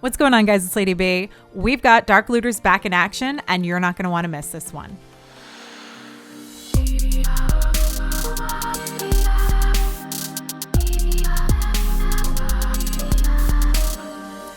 What's going on, guys? It's Lady B. We've got Dark Looters back in action, and you're not going to want to miss this one.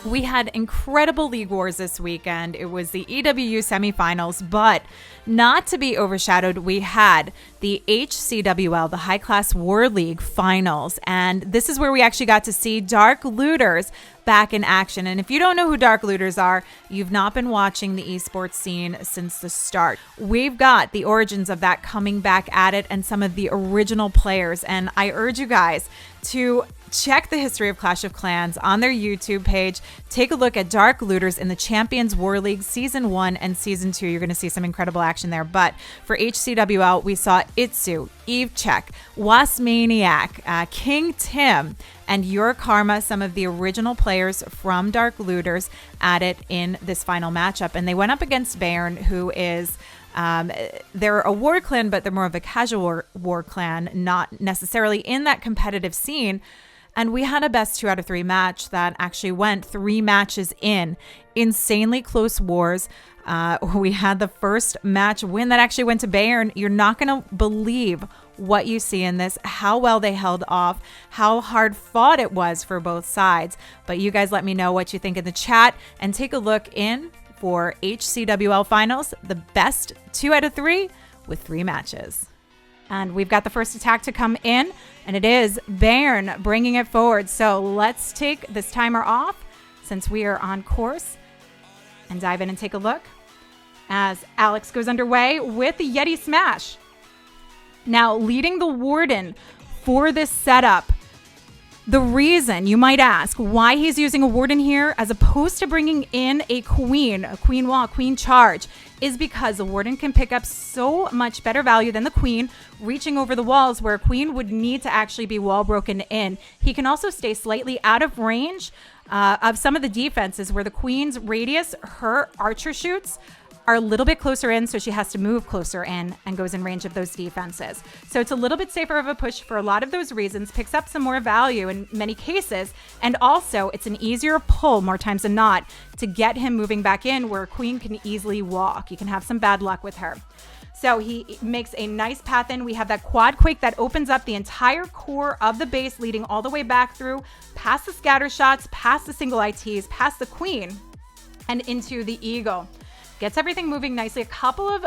We had incredible league wars this weekend. It was the EWU semifinals, but not to be overshadowed, we had the HCWL, the High Class War League finals. And this is where we actually got to see Dark Looters back in action. And if you don't know who Dark Looters are, you've not been watching the esports scene since the start. We've got the origins of that coming back at it and some of the original players. And I urge you guys to check the history of Clash of Clans on their YouTube page. Take a look at Dark Looters in the Champions War League Season 1 and Season 2. You're going to see some incredible action there. But for HCWL, we saw iTzu, Cech, Wasman, King Tim, and Your Karma, some of the original players from Dark Looters, at it in this final matchup. And they went up against Bayern, who is... they're a war clan, but they're more of a casual war clan, not necessarily in that competitive scene. And we had a best 2 out of 3 match that actually went 3 matches in. Insanely close wars. We had the first match win that actually went to Bayern. You're not going to believe what you see in this, how well they held off, how hard fought it was for both sides. But you guys let me know what you think in the chat and take a look in for HCWL Finals, the best 2 out of 3 with 3 matches. And we've got the first attack to come in, and it is Bayern bringing it forward. So let's take this timer off since we are on course and dive in and take a look as Alex goes underway with the Yeti smash. Now, leading the Warden for this setup. The reason, you might ask, why he's using a Warden here as opposed to bringing in a Queen Wall, Queen Charge, is because the Warden can pick up so much better value than the Queen, reaching over the walls where a Queen would need to actually be wall broken in. He can also stay slightly out of range of some of the defenses where the Queen's radius, her archer shoots, are a little bit closer in, so she has to move closer in and goes in range of those defenses. So it's a little bit safer of a push for a lot of those reasons, picks up some more value in many cases, and also it's an easier pull more times than not to get him moving back in where Queen can easily walk. You can have some bad luck with her. So he makes a nice path in. We have that quad quake that opens up the entire core of the base, leading all the way back through, past the scatter shots, past the single ITs, past the Queen, and into the Eagle. Gets everything moving nicely. A couple of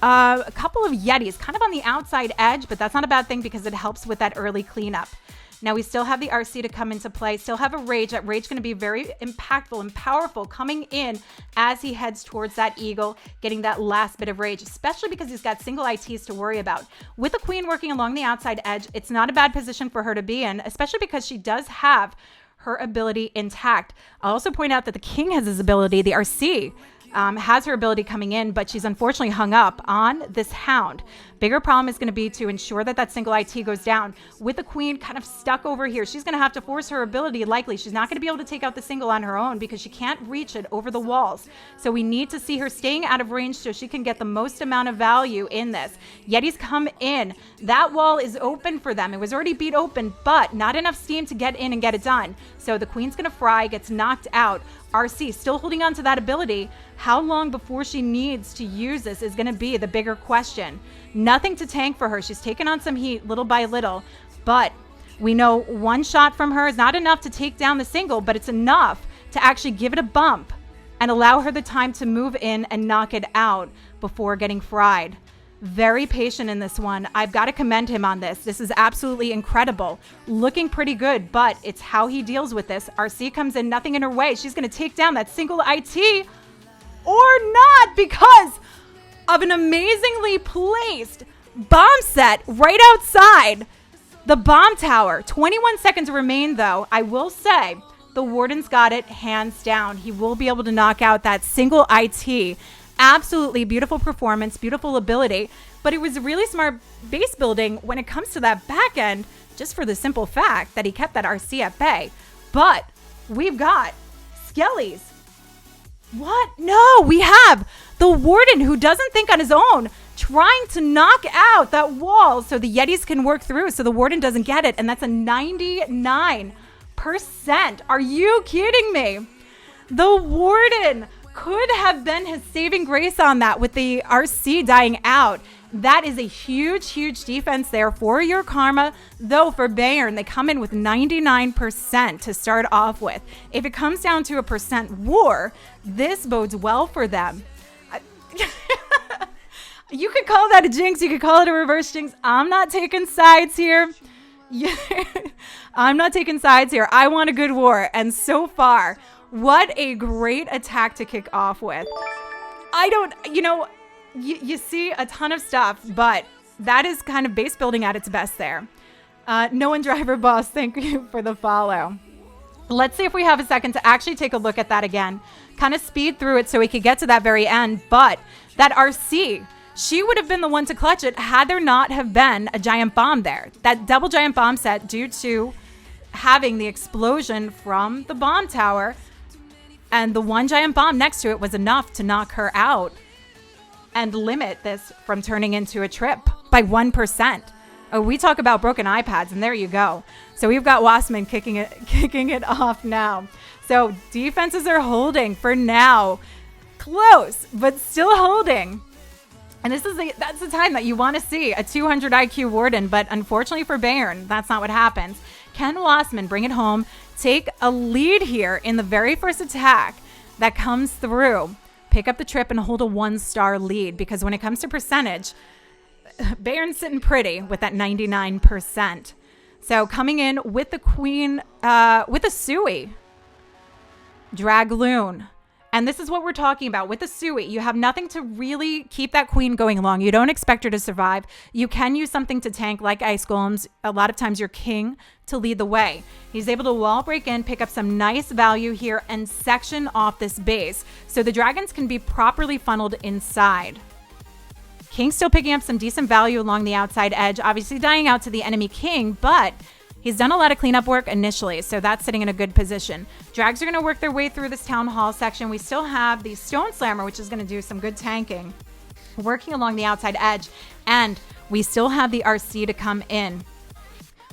Yetis kind of on the outside edge, but that's not a bad thing because it helps with that early cleanup. Now we still have the RC to come into play, still have a Rage. That Rage going to be very impactful and powerful coming in as he heads towards that Eagle, getting that last bit of Rage, especially because he's got single ITs to worry about. With the Queen working along the outside edge, it's not a bad position for her to be in, especially because she does have her ability intact. I'll also point out that the King has his ability, the RC, has her ability coming in, but she's unfortunately hung up on this Hound. Bigger problem is going to be to ensure that that single IT goes down. With the Queen kind of stuck over here, she's going to have to force her ability. Likely, she's not going to be able to take out the single on her own because she can't reach it over the walls. So we need to see her staying out of range so she can get the most amount of value in this. Yetis come in. That wall is open for them. It was already beat open, but not enough steam to get in and get it done. So the Queen's going to fry, gets knocked out. RC still holding on to that ability. How long before she needs to use this is going to be the bigger question. Nothing to tank for her. She's taken on some heat little by little, but we know one shot from her is not enough to take down the single, but it's enough to actually give it a bump and allow her the time to move in and knock it out before getting fried. Very patient in this one. I've got to commend him on this. This is absolutely incredible. Looking pretty good, but it's how he deals with this. RC comes in, nothing in her way. She's going to take down that single IT or not because of an amazingly placed bomb set right outside the bomb tower. 21 seconds remain, though. I will say the Warden's got it hands down. He will be able to knock out that single IT. Absolutely beautiful performance, beautiful ability, but it was really smart base building when it comes to that back end, just for the simple fact that he kept that RC at bay. But we've got Skellies. What? No, we have the Warden who doesn't think on his own, trying to knock out that wall so the Yetis can work through so the Warden doesn't get it. And that's a 99%. Are you kidding me? The Warden could have been his saving grace on that with the RC dying out. That is a huge, huge defense there for your Karma. Though for Bayern, they come in with 99% to start off with. If it comes down to a percent war, this bodes well for them. You could call that a jinx. You could call it a reverse jinx. I'm not taking sides here. I'm not taking sides here. I want a good war. And so far, what a great attack to kick off with. You see a ton of stuff, but that is kind of base building at its best there. No one driver boss, thank you for the follow. Let's see if we have a second to actually take a look at that again. Kind of speed through it so we could get to that very end. But that RC, she would have been the one to clutch it had there not have been a giant bomb there. That double giant bomb set due to having the explosion from the bomb tower. And the one giant bomb next to it was enough to knock her out and limit this from turning into a trip by 1%. Oh, we talk about broken iPads, and there you go. So we've got Wasman kicking it off now. So defenses are holding for now. Close, but still holding. And that's the time that you want to see a 200 IQ Warden, but unfortunately for Bayern, that's not what happens. Can Wasman bring it home, take a lead here in the very first attack that comes through, pick up the trip and hold a 1-star lead? Because when it comes to percentage, Bayern's sitting pretty with that 99%. So coming in with the Queen, with a Sui, Dragloon. And this is what we're talking about with the Sui. You have nothing to really keep that Queen going along. You don't expect her to survive. You can use something to tank like Ice Golems. A lot of times your King to lead the way. He's able to wall break in, pick up some nice value here, and section off this base. So the dragons can be properly funneled inside. King still picking up some decent value along the outside edge, obviously dying out to the enemy King, but he's done a lot of cleanup work initially, so that's sitting in a good position. Drags are going to work their way through this Town Hall section. We still have the Stone Slammer, which is going to do some good tanking, working along the outside edge, and we still have the RC to come in.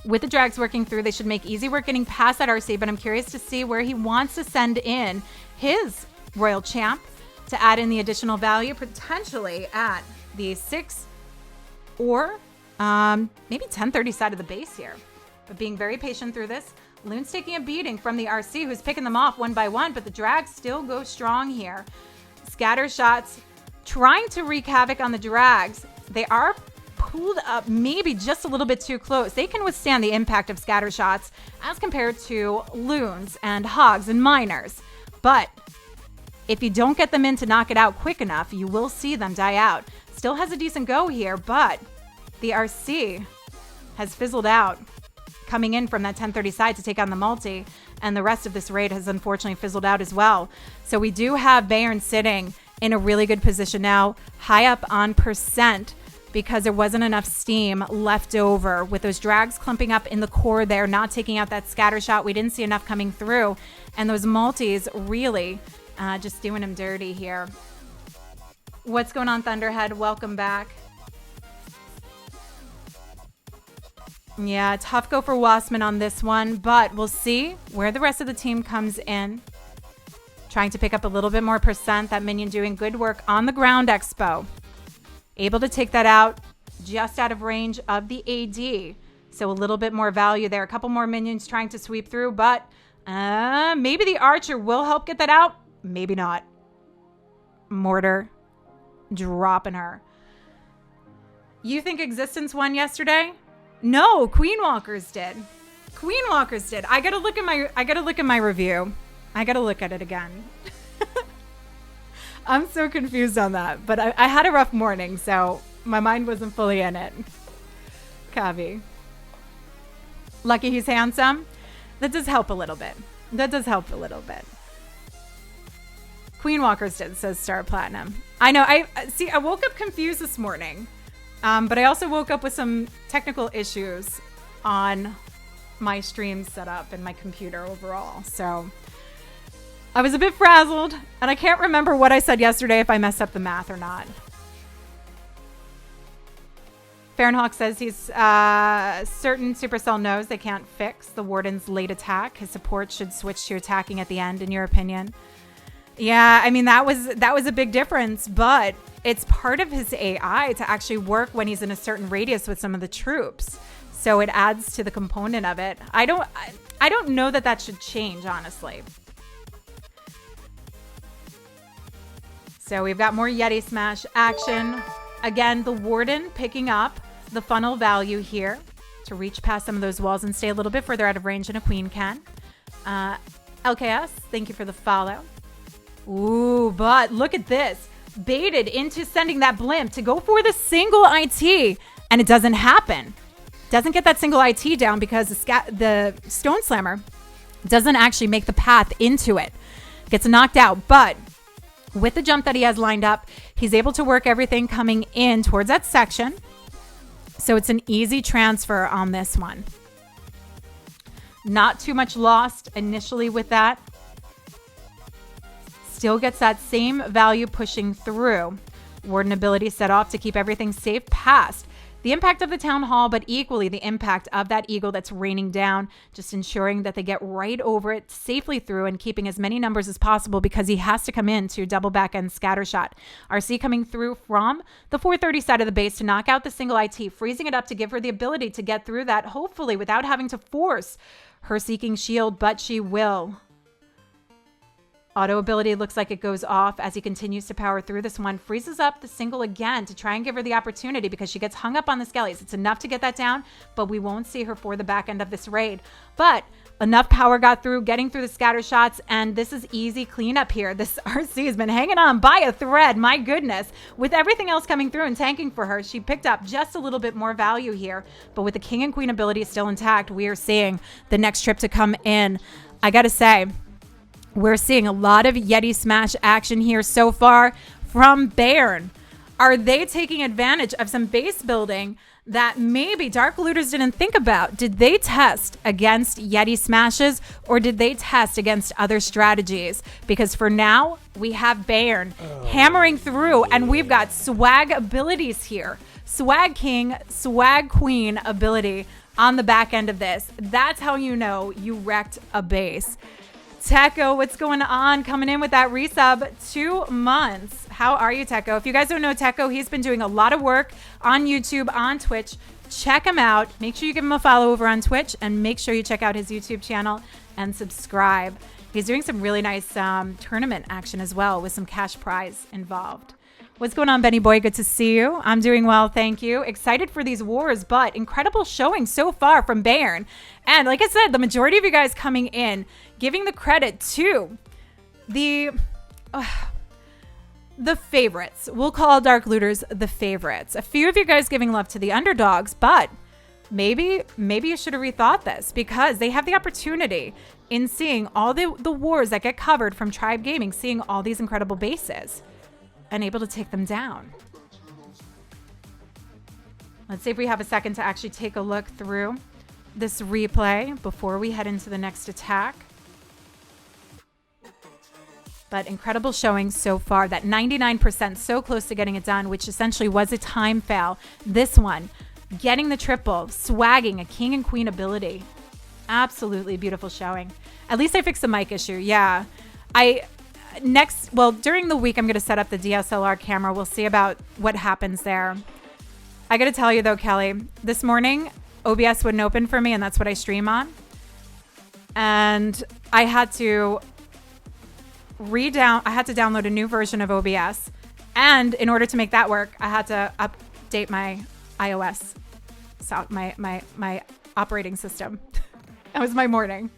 With the Drags working through, they should make easy work getting past that RC, but I'm curious to see where he wants to send in his Royal Champ to add in the additional value, potentially at the 6 or maybe 1030 side of the base here. But being very patient through this. Loon's taking a beating from the RC, who's picking them off one by one, but the Drags still go strong here. Scatter shots, trying to wreak havoc on the Drags. They are pulled up maybe just a little bit too close. They can withstand the impact of scatter shots as compared to Loons and Hogs and Miners. But if you don't get them in to knock it out quick enough, you will see them die out. Still has a decent go here, but the RC has fizzled out, coming in from that 1030 side to take on the multi, and the rest of this raid has unfortunately fizzled out as well. So we do have Bayern sitting in a really good position now, high up on percent, because there wasn't enough steam left over with those Drags clumping up in the core there, not taking out that scatter shot. We didn't see enough coming through, and those multis really just doing him dirty here. What's going on, Thunderhead? Welcome back. Yeah, tough go for Wasman on this one, but we'll see where the rest of the team comes in. Trying to pick up a little bit more percent. That minion doing good work on the ground expo. Able to take that out just out of range of the AD. So a little bit more value there. A couple more minions trying to sweep through, but maybe the archer will help get that out. Maybe not. Mortar dropping her. You think Existence won yesterday? No, Queen Walkers did. Queen Walkers did. I gotta look at my review. I gotta look at it again. I'm so confused on that, but I had a rough morning, so my mind wasn't fully in it. Kavi. Lucky he's handsome. That does help a little bit. Queen Walkers did, says Star Platinum. I know. I woke up confused this morning, but I also woke up with some technical issues on my stream setup and my computer overall. So I was a bit frazzled, and I can't remember what I said yesterday, if I messed up the math or not. Fahrenhawk says he's certain Supercell knows they can't fix the Warden's late attack. His support should switch to attacking at the end, in your opinion. Yeah, I mean, that was a big difference, but it's part of his AI to actually work when he's in a certain radius with some of the troops. So it adds to the component of it. I don't know that should change, honestly. So we've got more Yeti smash action. Again, the Warden picking up the funnel value here to reach past some of those walls and stay a little bit further out of range than a queen can. LKS, thank you for the follow. Ooh, but look at this. Baited into sending that blimp to go for the single IT, and it doesn't happen. Doesn't get that single IT down because the Stone Slammer doesn't actually make the path into it. Gets knocked out, but with the jump that he has lined up, he's able to work everything coming in towards that section. So it's an easy transfer on this one. Not too much lost initially with that. Still gets that same value pushing through. Warden ability set off to keep everything safe past the impact of the town hall, but equally the impact of that eagle that's raining down, just ensuring that they get right over it safely through and keeping as many numbers as possible because he has to come in to double back and scatter shot. RC coming through from the 430 side of the base to knock out the single IT, freezing it up to give her the ability to get through that, hopefully without having to force her seeking shield, but she will. Auto ability looks like it goes off as he continues to power through this one. Freezes up the single again to try and give her the opportunity because she gets hung up on the skellies. It's enough to get that down, but we won't see her for the back end of this raid. But enough power got through, getting through the scatter shots, and this is easy cleanup here. This RC has been hanging on by a thread, my goodness. With everything else coming through and tanking for her, she picked up just a little bit more value here. But with the king and queen ability still intact, we are seeing the next trip to come in. I gotta say, we're seeing a lot of Yeti smash action here so far from Bayern. Are they taking advantage of some base building that maybe Dark Looters didn't think about? Did they test against Yeti smashes or did they test against other strategies? Because for now, we have Bayern hammering through and we've got swag abilities here. Swag king, swag queen ability on the back end of this. That's how you know you wrecked a base. Techo, what's going on? Coming in with that resub, 2 months. How are you, Techo? If you guys don't know Techo, he's been doing a lot of work on YouTube, on Twitch. Check him out. Make sure you give him a follow over on Twitch and make sure you check out his YouTube channel and subscribe. He's doing some really nice tournament action as well with some cash prize involved. What's going on, Benny boy? Good to see you. I'm doing well, thank you. Excited for these wars, but incredible showing so far from Bayern. And like I said, the majority of you guys coming in, giving the credit to the favorites. We'll call Dark Looters the favorites. A few of you guys giving love to the underdogs, but maybe you should have rethought this because they have the opportunity in seeing all the wars that get covered from Tribe Gaming, seeing all these incredible bases and able to take them down. Let's see if we have a second to actually take a look through this replay before we head into the next attack. But incredible showing so far. That 99%, so close to getting it done, which essentially was a time fail. This one, getting the triple, swagging a king and queen ability. Absolutely beautiful showing. At least I fixed the mic issue. Yeah. During the week, I'm going to set up the DSLR camera. We'll see about what happens there. I got to tell you though, Kelly, this morning, OBS wouldn't open for me and that's what I stream on. And I had to download a new version of OBS. And in order to make that work, I had to update my iOS, so my operating system. That was my morning.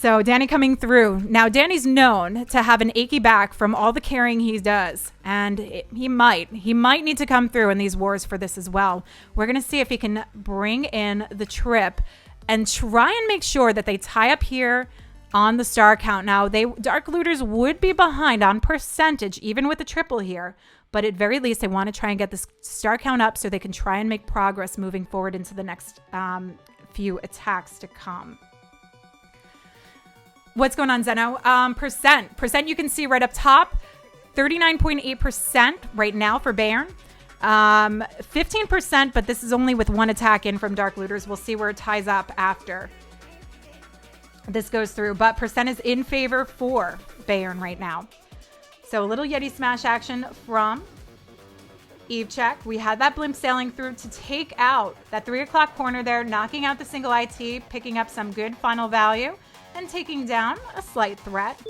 So Danny coming through. Now, Danny's known to have an achy back from all the carrying he does. And he might need to come through in these wars for this as well. We're going to see if he can bring in the trip and try and make sure that they tie up here on the star count. Now, Dark Looters would be behind on percentage, even with the triple here. But at very least, they want to try and get this star count up so they can try and make progress moving forward into the next few attacks to come. What's going on, Zeno? Percent you can see right up top, 39.8% right now for Bayern. 15%, but this is only with one attack in from Dark Looters. We'll see where it ties up after this goes through. But percent is in favor for Bayern right now. So a little Yeti smash action from Cech. We had that blimp sailing through to take out that 3 o'clock corner there, knocking out the single IT, picking up some good final value, and taking down a slight threat.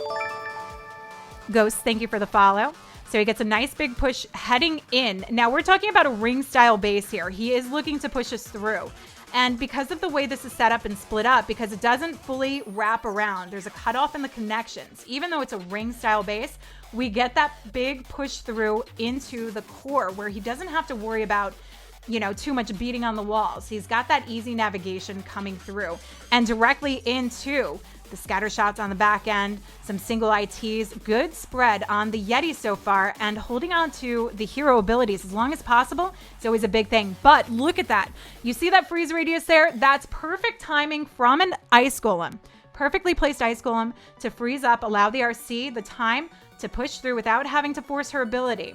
Ghost, thank you for the follow. So he gets a nice big push heading in. Now we're talking about a ring style base here. He is looking to push us through. And because of the way this is set up and split up, because it doesn't fully wrap around, there's a cutoff in the connections. Even though it's a ring style base, we get that big push through into the core where he doesn't have to worry about, too much beating on the walls. He's got that easy navigation coming through and directly into the scatter shots on the back end, some single ITs, good spread on the Yeti so far, and holding on to the hero abilities as long as possible is always a big thing. But look at that. You see that freeze radius there? That's perfect timing from an ice golem. Perfectly placed ice golem to freeze up, allow the RC the time to push through without having to force her ability.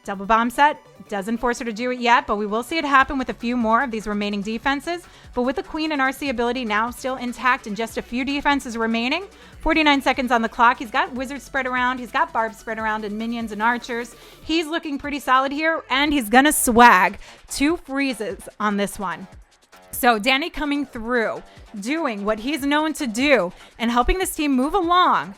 Double bomb set doesn't force her to do it yet, but we will see it happen with a few more of these remaining defenses. But with the Queen and RC ability now still intact and just a few defenses remaining, 49 seconds on the clock. He's got Wizard spread around. He's got Barb spread around and minions and archers. He's looking pretty solid here, and he's going to swag 2 freezes on this one. So Danny coming through, doing what he's known to do and helping this team move along.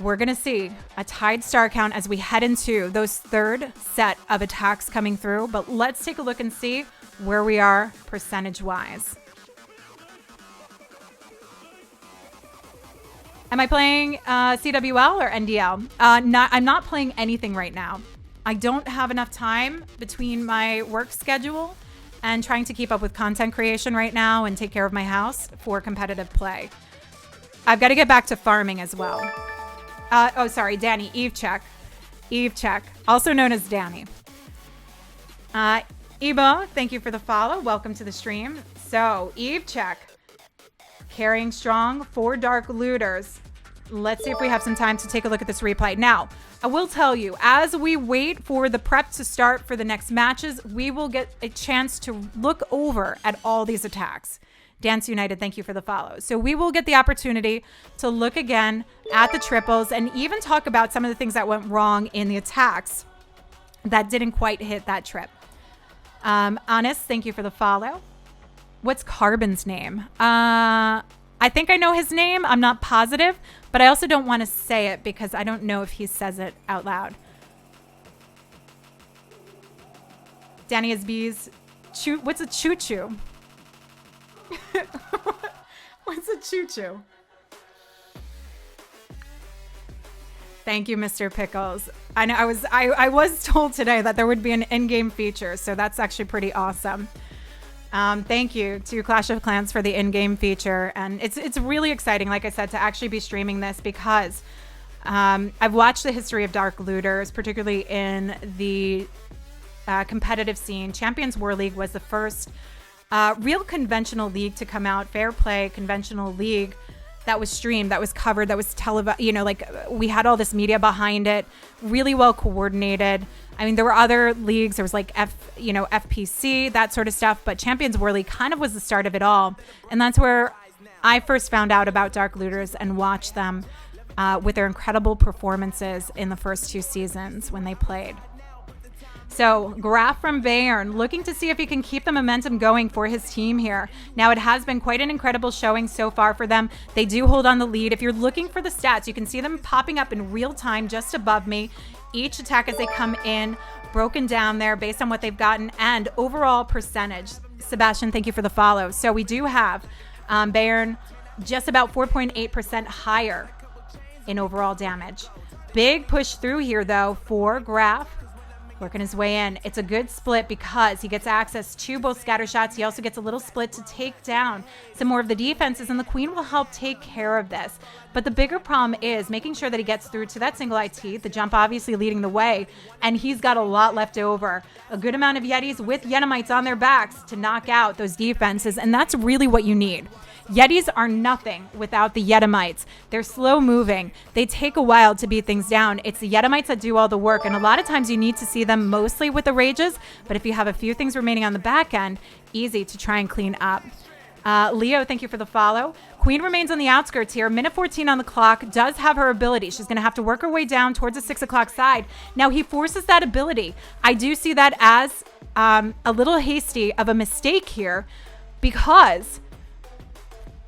We're going to see a tied star count as we head into those third set of attacks coming through. But let's take a look and see where we are percentage-wise. Am I playing CWL or NDL? I'm not playing anything right now. I don't have enough time between my work schedule and trying to keep up with content creation right now and take care of my house for competitive play. I've got to get back to farming as well. Danny, Cech, also known as Danny. Ebo, thank you for the follow. Welcome to the stream. So, Cech, carrying strong 4 dark looters. Let's see if we have some time to take a look at this replay. Now, I will tell you, as we wait for the prep to start for the next matches, we will get a chance to look over at all these attacks. Dance United, thank you for the follow. So we will get the opportunity to look again at the triples and even talk about some of the things that went wrong in the attacks that didn't quite hit that trip. Honest, thank you for the follow. What's Carbon's name? I think I know his name. I'm not positive, but I also don't want to say it because I don't know if he says it out loud. Danny is bees. What's a choo-choo? What's a choo-choo? Thank you, Mr. Pickles. I know I was told today that there would be an in-game feature, so that's actually pretty awesome. Thank you to Clash of Clans for the in-game feature, and it's really exciting, like I said, to actually be streaming this because I've watched the history of Dark Looters, particularly in the competitive scene. Champions War League was the first real conventional league to come out, fair play conventional league that was streamed, that was covered, that was televised, we had all this media behind it, really well coordinated. I mean, there were other leagues, there was like FPC, that sort of stuff, but Champions War League kind of was the start of it all. And that's where I first found out about Dark Looters and watched them with their incredible performances in the first 2 seasons when they played. So Graf from Bayern looking to see if he can keep the momentum going for his team here. Now, it has been quite an incredible showing so far for them. They do hold on the lead. If you're looking for the stats, you can see them popping up in real time just above me. Each attack as they come in, broken down there based on what they've gotten and overall percentage. Sebastian, thank you for the follow. So we do have Bayern just about 4.8% higher in overall damage. Big push through here, though, for Graf. Working his way in. It's a good split because he gets access to both scatter shots. He also gets a little split to take down some more of the defenses, and the Queen will help take care of this. But the bigger problem is making sure that he gets through to that single IT, the jump obviously leading the way, and he's got a lot left over. A good amount of Yetis with Yetimites on their backs to knock out those defenses, and that's really what you need. Yetis are nothing without the Yetimites. They're slow moving. They take a while to beat things down. It's the Yetimites that do all the work, and a lot of times you need to see them mostly with the rages, but if you have a few things remaining on the back end, easy to try and clean up. Leo, thank you for the follow. Queen remains on the outskirts here. Minute 14 on the clock, does have her ability. She's going to have to work her way down towards the 6 o'clock side. Now he forces that ability. I do see that as a little hasty of a mistake here because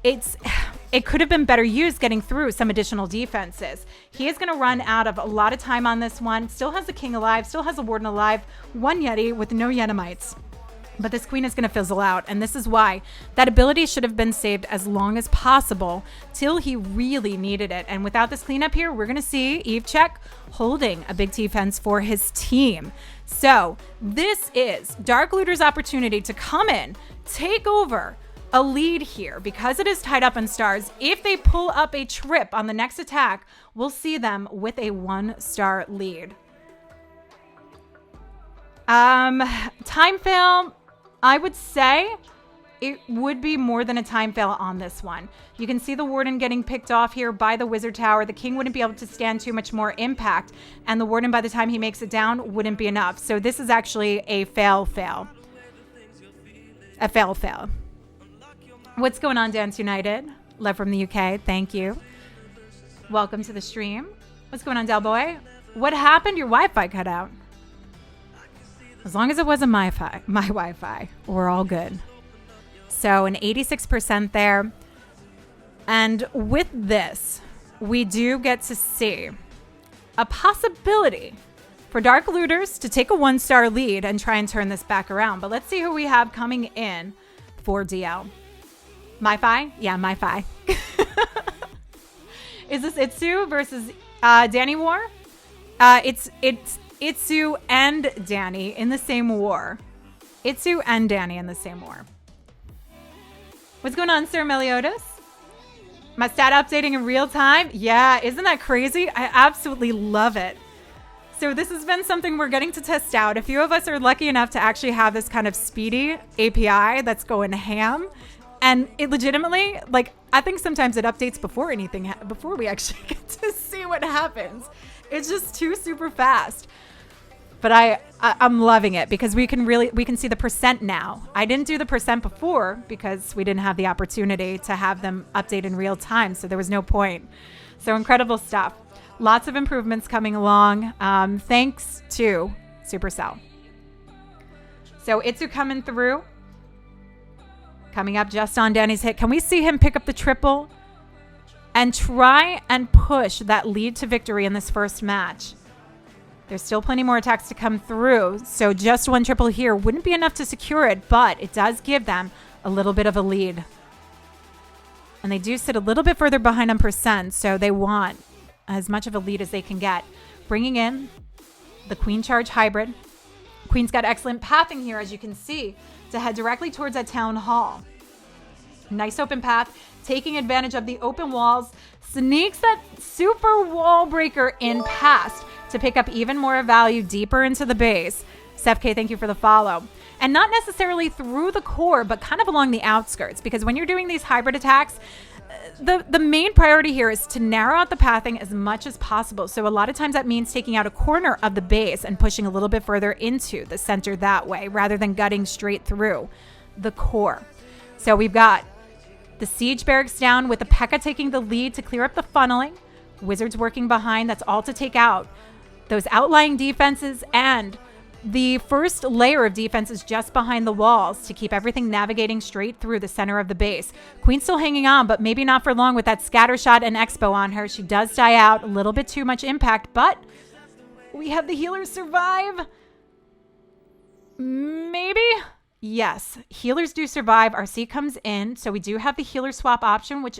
it could have been better used getting through some additional defenses. He is going to run out of a lot of time on this one. Still has the king alive, still has a warden alive, one Yeti with no Yetimites. But this queen is going to fizzle out, and this is why that ability should have been saved as long as possible till he really needed it. And without this cleanup here, we're going to see Cech holding a big defense for his team. So this is Dark Looter's opportunity to come in, take over a lead here because it is tied up in stars. If they pull up a trip on the next attack, we'll see them with a 1-star lead. Time fail. I would say it would be more than a time fail on this one. You can see the warden getting picked off here by the wizard tower. The king wouldn't be able to stand too much more impact, and the warden, by the time he makes it down, wouldn't be enough. So this is actually a fail. A fail. What's going on, Dance United? Love from the UK. Thank you. Welcome to the stream. What's going on, Del Boy? What happened? Your Wi-Fi cut out. As long as it wasn't my Wi-Fi, we're all good. So an 86% there. And with this, we do get to see a possibility for Dark Looters to take a 1-star lead and try and turn this back around. But let's see who we have coming in for DL. MyFi? Yeah, MyFi. Is this iTzu versus Danny War? It's iTzu and Danny in the same war. iTzu and Danny in the same war. What's going on, Sir Meliodas? My stat updating in real time? Yeah, isn't that crazy? I absolutely love it. So this has been something we're getting to test out. A few of us are lucky enough to actually have this kind of speedy API that's going ham. And it legitimately, like, I think sometimes it updates before anything, before we actually get to see what happens. It's just too super fast. But I'm loving it because we can see the percent now. I didn't do the percent before because we didn't have the opportunity to have them update in real time. So there was no point. So incredible stuff. Lots of improvements coming along. Thanks to Supercell. So iTzu coming through. Coming up just on Danny's hit. Can we see him pick up the triple and try and push that lead to victory in this first match? There's still plenty more attacks to come through. So just one triple here wouldn't be enough to secure it, but it does give them a little bit of a lead. And they do sit a little bit further behind on percent, so they want as much of a lead as they can get. Bringing in the Queen Charge Hybrid. Queen's got excellent pathing here, as you can see, to head directly towards that town hall. Nice open path, taking advantage of the open walls, sneaks that super wall breaker in past to pick up even more value deeper into the base. Seth K, thank you for the follow. And not necessarily through the core, but kind of along the outskirts, because when you're doing these hybrid attacks, the main priority here is to narrow out the pathing as much as possible. So a lot of times that means taking out a corner of the base and pushing a little bit further into the center that way, rather than gutting straight through the core. So we've got the siege barracks down with the P.E.K.K.A taking the lead to clear up the funneling. Wizards working behind. That's all to take out those outlying defenses and the first layer of defense is just behind the walls to keep everything navigating straight through the center of the base. Queen's still hanging on, but maybe not for long with that scatter shot and expo on her. She does die out, a little bit too much impact, but we have the healers survive. Maybe? Yes, healers do survive. RC comes in, so we do have the healer swap option, which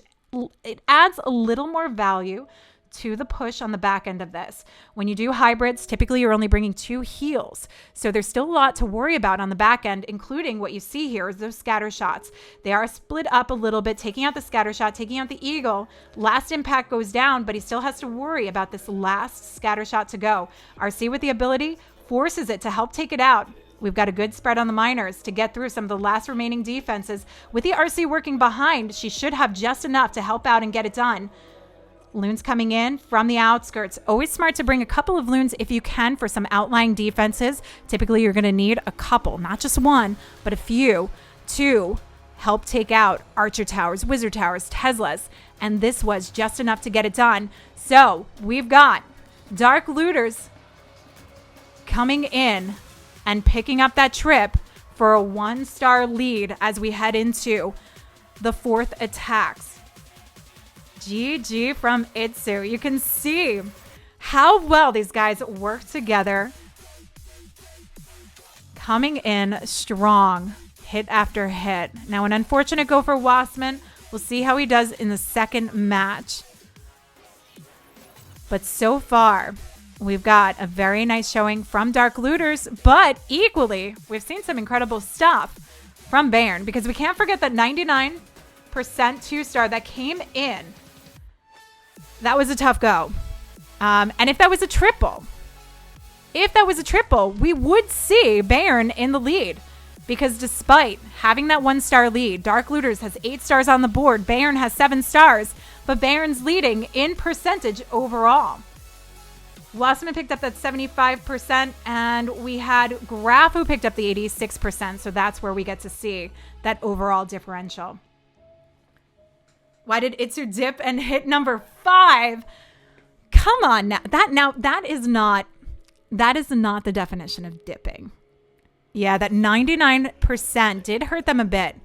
it adds a little more value to the push on the back end of this. When you do hybrids, typically you're only bringing 2 heals. So there's still a lot to worry about on the back end, including what you see here is those scatter shots. They are split up a little bit, taking out the scatter shot, taking out the eagle. Last impact goes down, but he still has to worry about this last scatter shot to go. RC with the ability forces it to help take it out. We've got a good spread on the miners to get through some of the last remaining defenses. With the RC working behind, she should have just enough to help out and get it done. Loons coming in from the outskirts. Always smart to bring a couple of loons if you can for some outlying defenses. Typically, you're going to need a couple, not just one, but a few to help take out Archer Towers, Wizard Towers, Teslas, and this was just enough to get it done. So we've got Dark Looters coming in and picking up that trip for a 1-star lead as we head into the 4th attacks. GG from iTzu. You can see how well these guys work together. Coming in strong, hit after hit. Now, an unfortunate go for Wasman. We'll see how he does in the second match. But so far, we've got a very nice showing from Dark Looters, but equally, we've seen some incredible stuff from Bayern, because we can't forget that 99% 2-star that came in. That was a tough go. And if that was a triple, we would see Bayern in the lead, because despite having that 1-star lead, Dark Looters has 8 stars on the board. Bayern has 7 stars, but Bayern's leading in percentage overall. Wasman picked up that 75%, and we had Graf who picked up the 86%. So that's where we get to see that overall differential. Why did iTzu dip and hit number 5? Come on now. That is not the definition of dipping. Yeah, that 99% did hurt them a bit.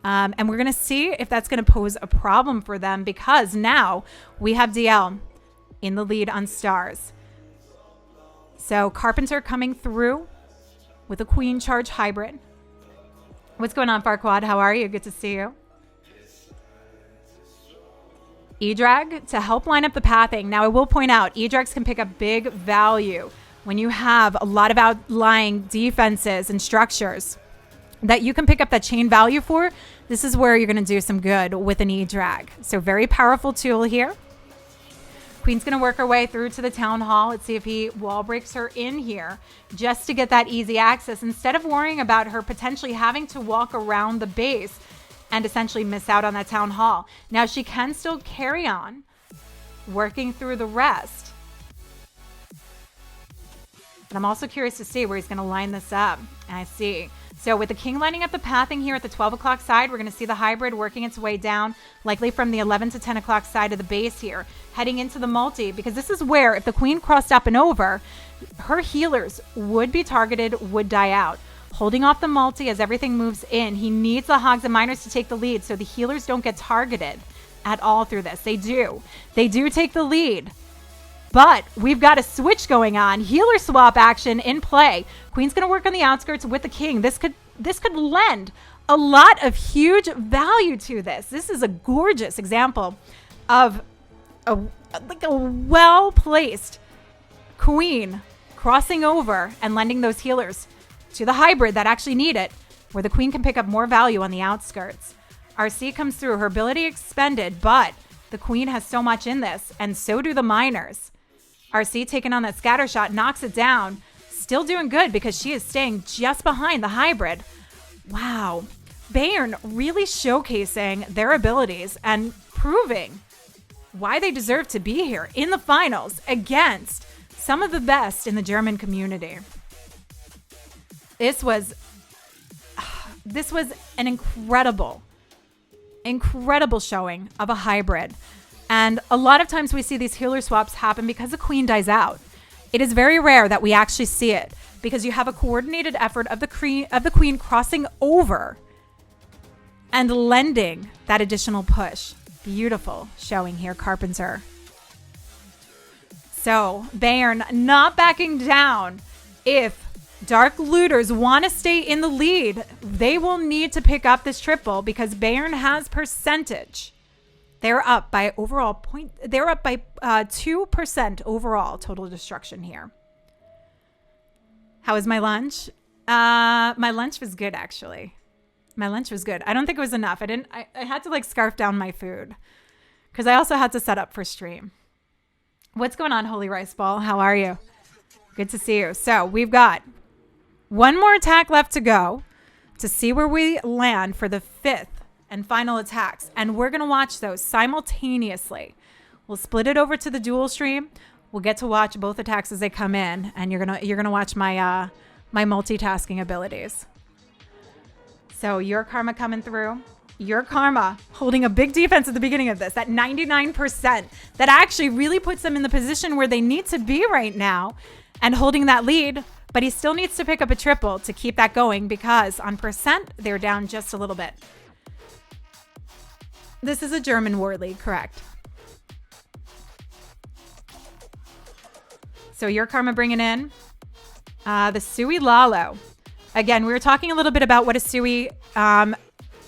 And we're going to see if that's going to pose a problem for them, because now we have DL in the lead on stars. So Carpenter coming through with a Queen Charge Hybrid. What's going on, Farquad? How are you? Good to see you. E-Drag to help line up the pathing. Now, I will point out, E-Drags can pick up big value when you have a lot of outlying defenses and structures that you can pick up that chain value for. This is where you're going to do some good with an E-Drag. So very powerful tool here. Queen's going to work her way through to the town hall. Let's see if he wall breaks her in here just to get that easy access, instead of worrying about her potentially having to walk around the base and essentially miss out on that town hall. Now, she can still carry on working through the rest. But I'm also curious to see where he's going to line this up. And I see. So with the king lining up the pathing here at the 12 o'clock side, we're going to see the hybrid working its way down, likely from the 11 to 10 o'clock side of the base here, heading into the multi, because this is where, if the queen crossed up and over, her healers would be targeted, would die out. Holding off the multi as everything moves in. He needs the hogs and miners to take the lead so the healers don't get targeted at all through this. They do take the lead. But we've got a switch going on. Healer swap action in play. Queen's going to work on the outskirts with the king. This could lend a lot of huge value to this. This is a gorgeous example of a well-placed queen crossing over and lending those healers to the hybrid that actually need it, where the queen can pick up more value on the outskirts. RC comes through, her ability expended, but the queen has so much in this, and so do the miners. RC taking on that scatter shot, knocks it down. Still doing good because she is staying just behind the hybrid. Wow. Bayern really showcasing their abilities and proving why they deserve to be here in the finals against some of the best in the German community. This was an incredible showing of a hybrid. And a lot of times we see these healer swaps happen because the queen dies out. It is very rare that we actually see it, because you have a coordinated effort of the queen crossing over and lending that additional push. Beautiful showing here, Carpenter. So Bayern not backing down. If Dark Looters want to stay in the lead, they will need to pick up this triple, because Bayern has percentage. They're up by 2% overall total destruction here. How was my lunch? My lunch was good, actually. My lunch was good. I don't think it was enough. I had to scarf down my food because I also had to set up for stream. What's going on, Holy Rice Ball? How are you? Good to see you. So we've got one more attack left to go to see where we land for the 5th and final attacks. And we're going to watch those simultaneously. We'll split it over to the dual stream. We'll get to watch both attacks as they come in, and you're going to watch my my multitasking abilities. So Your Karma coming through Your Karma holding a big defense at the beginning of this, that 99%, that actually really puts them in the position where they need to be right now and holding that lead. But he still needs to pick up a triple to keep that going because on percent, they're down just a little bit. This is a German war league, correct? So Your Karma bringing in the Sui Lalo. Again, we were talking a little bit about what a Sui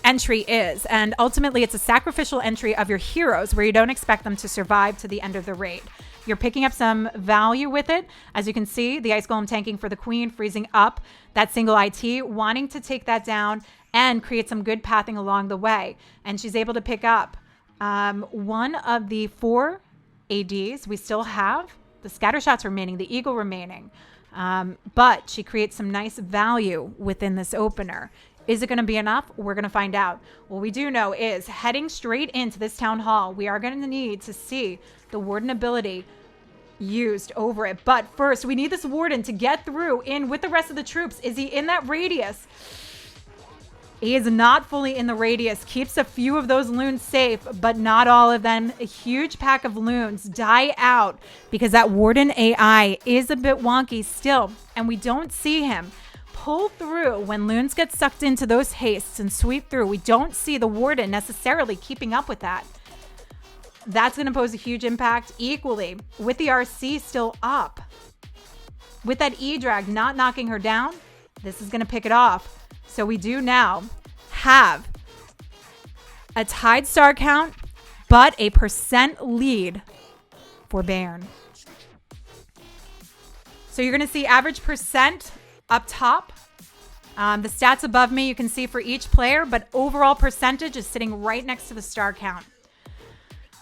entry is, and ultimately it's a sacrificial entry of your heroes where you don't expect them to survive to the end of the raid. You're picking up some value with it. As you can see, the Ice Golem tanking for the Queen, freezing up that single IT, wanting to take that down and create some good pathing along the way. And she's able to pick up one of the 4 ADs. We still have the scatter shots remaining, the Eagle remaining. But she creates some nice value within this opener. Is it going to be enough? We're going to find out. What we do know is heading straight into this town hall, we are going to need to see the Warden ability used over it. But first, we need this Warden to get through in with the rest of the troops. Is he in that radius? He is not fully in the radius. Keeps a few of those loons safe, but not all of them. A huge pack of loons die out because that Warden AI is a bit wonky still, and we don't see him pull through when loons get sucked into those hastes and sweep through. We don't see the Warden necessarily keeping up with that. That's going to pose a huge impact equally with the RC still up. With that E-drag not knocking her down, this is going to pick it off. So we do now have a tied star count, but a percent lead for Bayern. So you're going to see average percent up top. The stats above me you can see for each player, but overall percentage is sitting right next to the star count.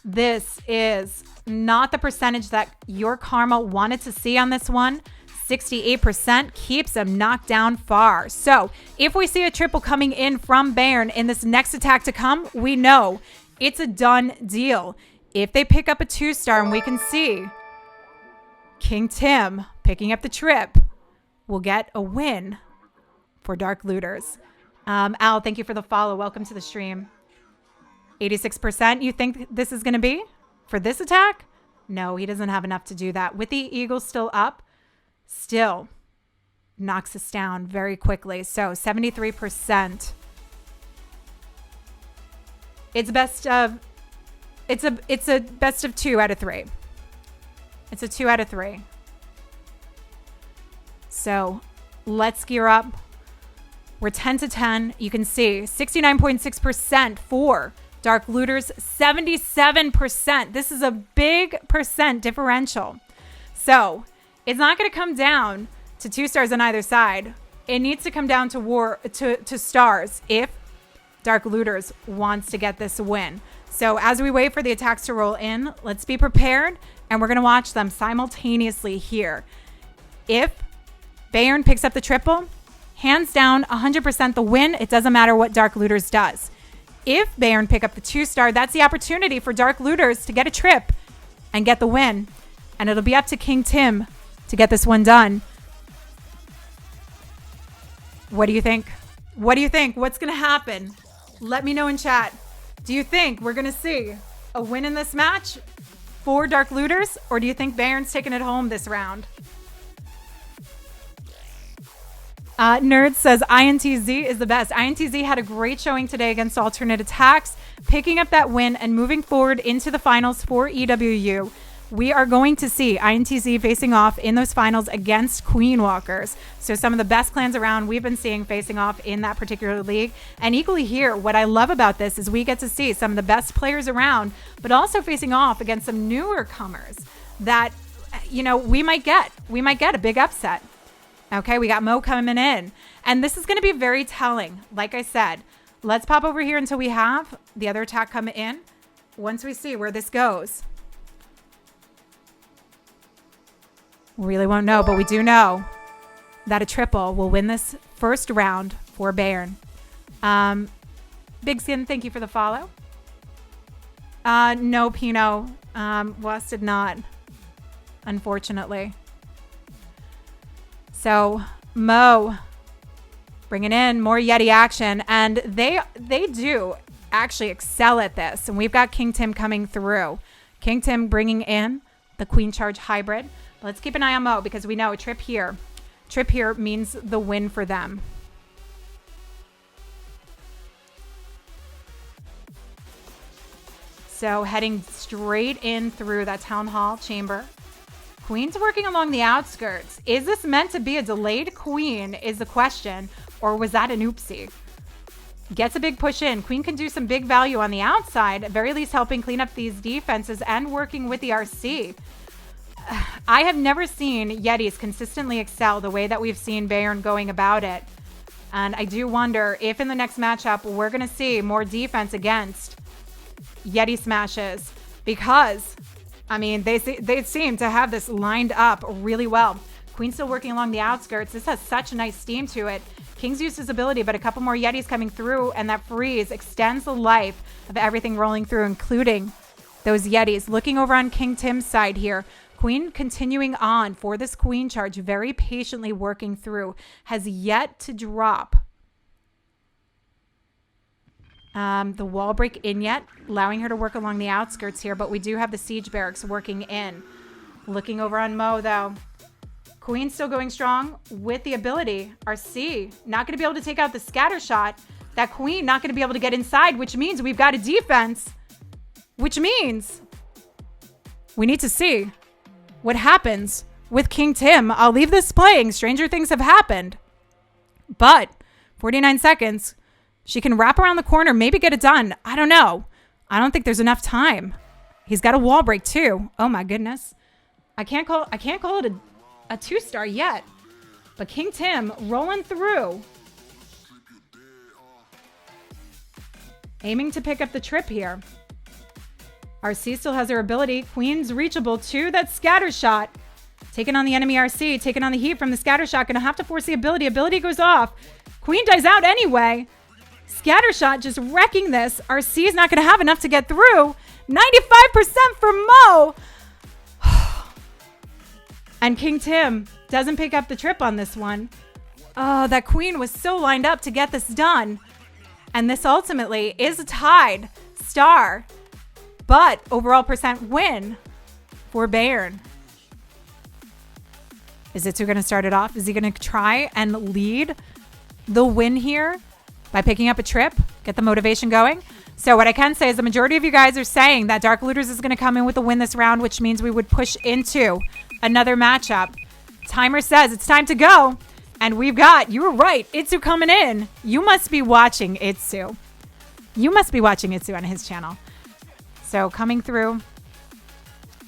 This is not the percentage that Your Karma wanted to see on this one. 68% keeps them knocked down far. So if we see a triple coming in from Bayern in this next attack to come, we know it's a done deal. If they pick up a 2-star, and we can see King Tim picking up the trip, will get a win for Dark Looters. Al, thank you for the follow. Welcome to the stream. 86% you think this is going to be for this attack? No, he doesn't have enough to do that. With the Eagle still up, still knocks us down very quickly. So 73%. It's a best of 2 out of 3. It's a 2 out of 3. So let's gear up. We're 10 to 10. You can see 69.6% for Dark Looters, 77%. This is a big percent differential. So it's not going to come down to 2 stars on either side. It needs to come down to stars if Dark Looters wants to get this win. So as we wait for the attacks to roll in, let's be prepared, and we're going to watch them simultaneously here. If Bayern picks up the triple, hands down, 100% the win. It doesn't matter what Dark Looters does. If Bayern pick up the 2-star, that's the opportunity for Dark Looters to get a trip and get the win. And it'll be up to King Tim to get this one done. What do you think? What do you think? What's going to happen? Let me know in chat. Do you think we're going to see a win in this match for Dark Looters? Or do you think Bayern's taking it home this round? Nerd says INTZ is the best. INTZ had a great showing today against alternate attacks, picking up that win and moving forward into the finals for EWU. We are going to see INTZ facing off in those finals against Queen Walkers. So some of the best clans around we've been seeing facing off in that particular league. And equally here, what I love about this is we get to see some of the best players around, but also facing off against some newer comers that, you know, we might get a big upset. Okay, we got Mo coming in. And this is going to be very telling. Like I said, let's pop over here until we have the other attack come in. Once we see where this goes, we really won't know, but we do know that a triple will win this first round for Bayern. Big Skin, thank you for the follow. No, Pino. Was did not, unfortunately. So Mo bringing in more Yeti action, and they do actually excel at this. And we've got King Tim coming through. King Tim bringing in the queen charge hybrid. Let's keep an eye on Mo because we know a trip here means the win for them. So heading straight in through that town hall chamber. Queen's working along the outskirts. Is this meant to be a delayed queen is the question, or was that an oopsie? Gets a big push in. Queen can do some big value on the outside, at very least helping clean up these defenses and working with the RC. I have never seen Yetis consistently excel the way that we've seen Bayern going about it. And I do wonder if in the next matchup, we're going to see more defense against Yeti smashes because, I mean, they seem to have this lined up really well. Queen's still working along the outskirts. This has such a nice steam to it. King's used his ability, but a couple more Yetis coming through, and that freeze extends the life of everything rolling through, including those Yetis. Looking over on King Tim's side here, Queen continuing on for this queen charge, very patiently working through, has yet to drop the wall break in yet, allowing her to work along the outskirts here, but we do have the siege barracks working in. Looking over on Mo, though. Queen still going strong with the ability. RC not going to be able to take out the scatter shot. That queen not going to be able to get inside, which means we've got a defense, which means we need to see what happens with King Tim. I'll leave this playing. Stranger things have happened. But 49 seconds. She can wrap around the corner, maybe get it done. I don't know. I don't think there's enough time. He's got a wall break too. Oh my goodness. I can't call it a 2-star yet. But King Tim rolling through. Aiming to pick up the trip here. RC still has her ability. Queen's reachable to that scatter shot. Taking on the enemy RC. Taking on the heat from the scatter shot. Gonna have to force the ability. Ability goes off. Queen dies out anyway. Scatter shot just wrecking this. RC is not going to have enough to get through. 95% for Mo. And King Tim doesn't pick up the trip on this one. Oh, that queen was so lined up to get this done. And this ultimately is a tied star. But overall percent win for Bayern. Is iTzu going to start it off? Is he going to try and lead the win here by picking up a trip? Get the motivation going? So what I can say is the majority of you guys are saying that Dark Looters is going to come in with a win this round, which means we would push into another matchup. Timer says it's time to go. And we've got, you were right, iTzu coming in. You must be watching iTzu. You must be watching iTzu on his channel. So coming through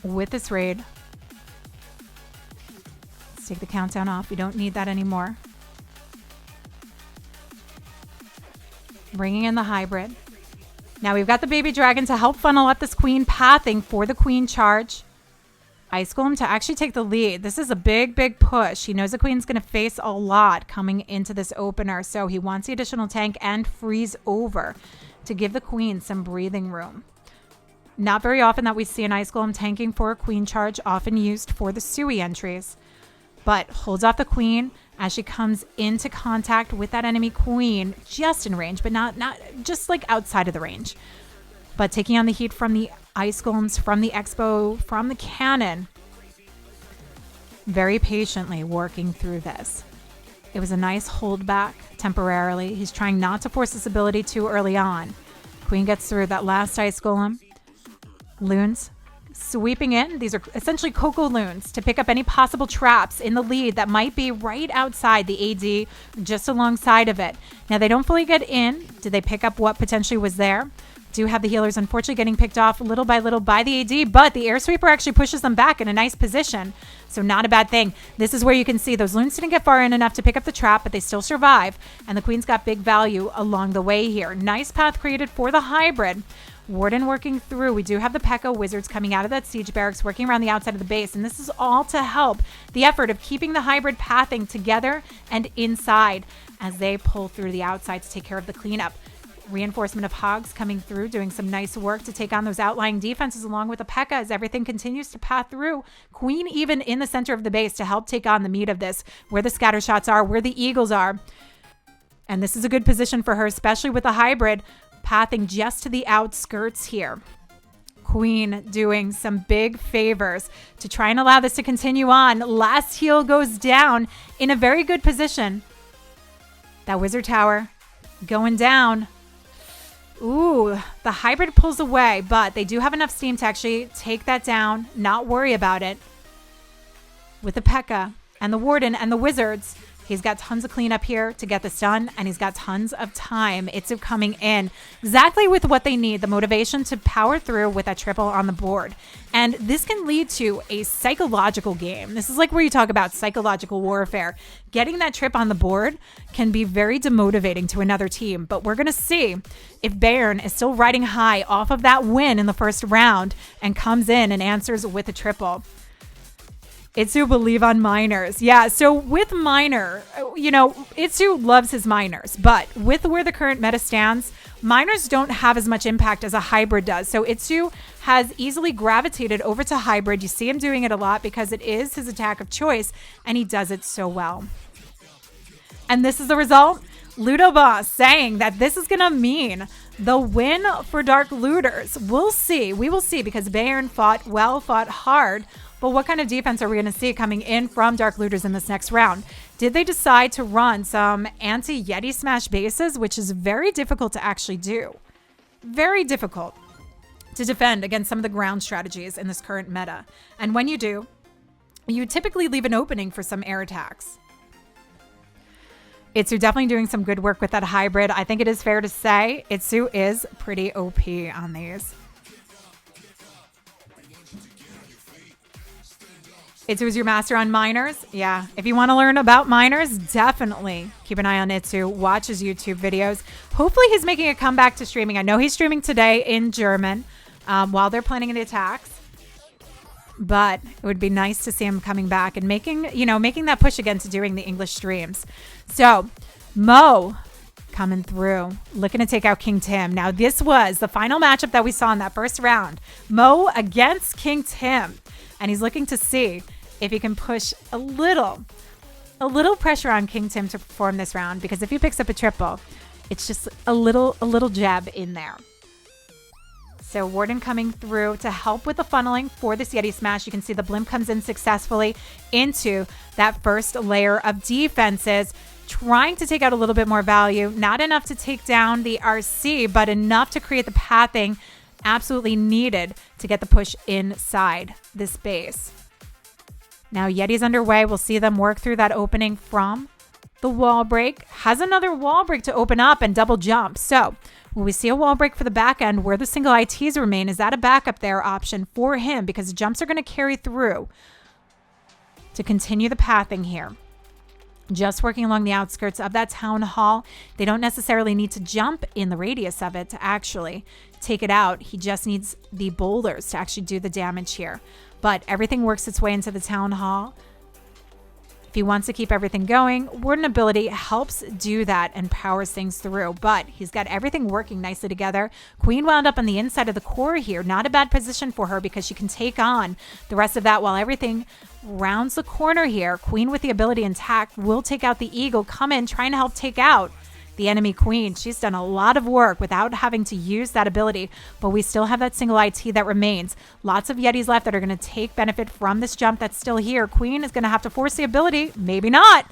with this raid. Let's take the countdown off. We don't need that anymore. Bringing in the hybrid. Now we've got the baby dragon to help funnel up this queen pathing for the queen charge. Ice Golem to actually take the lead. This is a big, big push. He knows the queen's going to face a lot coming into this opener. So he wants the additional tank and freeze over to give the queen some breathing room. Not very often that we see an Ice Golem tanking for a queen charge, often used for the Sui entries. But holds off the queen as she comes into contact with that enemy queen, just in range, but not just like outside of the range. But taking on the heat from the Ice Golems, from the Expo, from the cannon. Very patiently working through this. It was a nice holdback temporarily. He's trying not to force this ability too early on. Queen gets through that last Ice Golem. Loons sweeping in. These are essentially Coco Loons to pick up any possible traps in the lead that might be right outside the AD, just alongside of it. Now, they don't fully get in. Did they pick up what potentially was there? Do have the healers unfortunately getting picked off little by little by the AD, but the air sweeper actually pushes them back in a nice position. So not a bad thing. This is where you can see those loons didn't get far in enough to pick up the trap, but they still survive. And the queen's got big value along the way here. Nice path created for the hybrid. Warden working through. We do have the P.E.K.K.A. wizards coming out of that siege barracks, working around the outside of the base. And this is all to help the effort of keeping the hybrid pathing together and inside as they pull through the outside to take care of the cleanup. Reinforcement of Hogs coming through, doing some nice work to take on those outlying defenses along with the P.E.K.K.A. as everything continues to path through. Queen even in the center of the base to help take on the meat of this, where the scatter shots are, where the eagles are. And this is a good position for her, especially with the hybrid. pathing just to the outskirts here. Queen doing some big favors to try and allow this to continue on. Last heel goes down in a very good position. That wizard tower going down. Ooh, the hybrid pulls away, but they do have enough steam to actually take that down, not worry about it. With the P.E.K.K.A. and the Warden and the Wizards, he's got tons of cleanup here to get this done, and he's got tons of time. iTzu coming in exactly with what they need, the motivation to power through with that triple on the board. And this can lead to a psychological game. This is like where you talk about psychological warfare. Getting that trip on the board can be very demotivating to another team, but we're going to see if Bayern is still riding high off of that win in the first round and comes in and answers with a triple. iTzu believe on minors. Yeah, so with minor, iTzu loves his minors, but with where the current meta stands, minors don't have as much impact as a hybrid does. So iTzu has easily gravitated over to hybrid. You see him doing it a lot because it is his attack of choice, and he does it so well. And this is the result. Ludo Boss saying that this is going to mean the win for Dark Looters. We'll see. We will see, because Bayern fought well, fought hard. But what kind of defense are we going to see coming in from Dark Looters in this next round? Did they decide to run some anti-Yeti smash bases, which is very difficult to actually do? Very difficult to defend against some of the ground strategies in this current meta. And when you do, you typically leave an opening for some air attacks. iTzu definitely doing some good work with that hybrid. I think it is fair to say iTzu is pretty OP on these. iTzu is your master on minors. Yeah, if you want to learn about minors, definitely keep an eye on iTzu. Watch his YouTube videos. Hopefully he's making a comeback to streaming. I know he's streaming today in German while they're planning the attacks. But it would be nice to see him coming back and making that push again to doing the English streams. So Mo coming through, looking to take out King Tim. Now, this was the final matchup that we saw in that first round. Mo against King Tim. And he's looking to see if he can push a little pressure on King Tim to perform this round, because if he picks up a triple, it's just a little jab in there. So Warden coming through to help with the funneling for this Yeti smash. You can see the blimp comes in successfully into that first layer of defenses, trying to take out a little bit more value. Not enough to take down the RC, but enough to create the pathing absolutely needed to get the push inside this base. Now Yeti's underway. We'll see them work through that opening from the wall break. Has another wall break to open up and double jump. So will we see a wall break for the back end where the single ITs remain? Is that a backup there option for him? Because jumps are going to carry through to continue the pathing here. Just working along the outskirts of that town hall. They don't necessarily need to jump in the radius of it to actually take it out. He just needs the boulders to actually do the damage here. But everything works its way into the town hall. If he wants to keep everything going, Warden ability helps do that and powers things through. But he's got everything working nicely together. Queen wound up on the inside of the core here. Not a bad position for her because she can take on the rest of that while everything rounds the corner here. Queen with the ability intact will take out the eagle. Come in, trying to help take out the enemy queen. She's done a lot of work without having to use that ability, but we still have that single IT that remains. Lots of Yetis left that are going to take benefit from this jump that's still here. Queen is going to have to force the ability. Maybe not.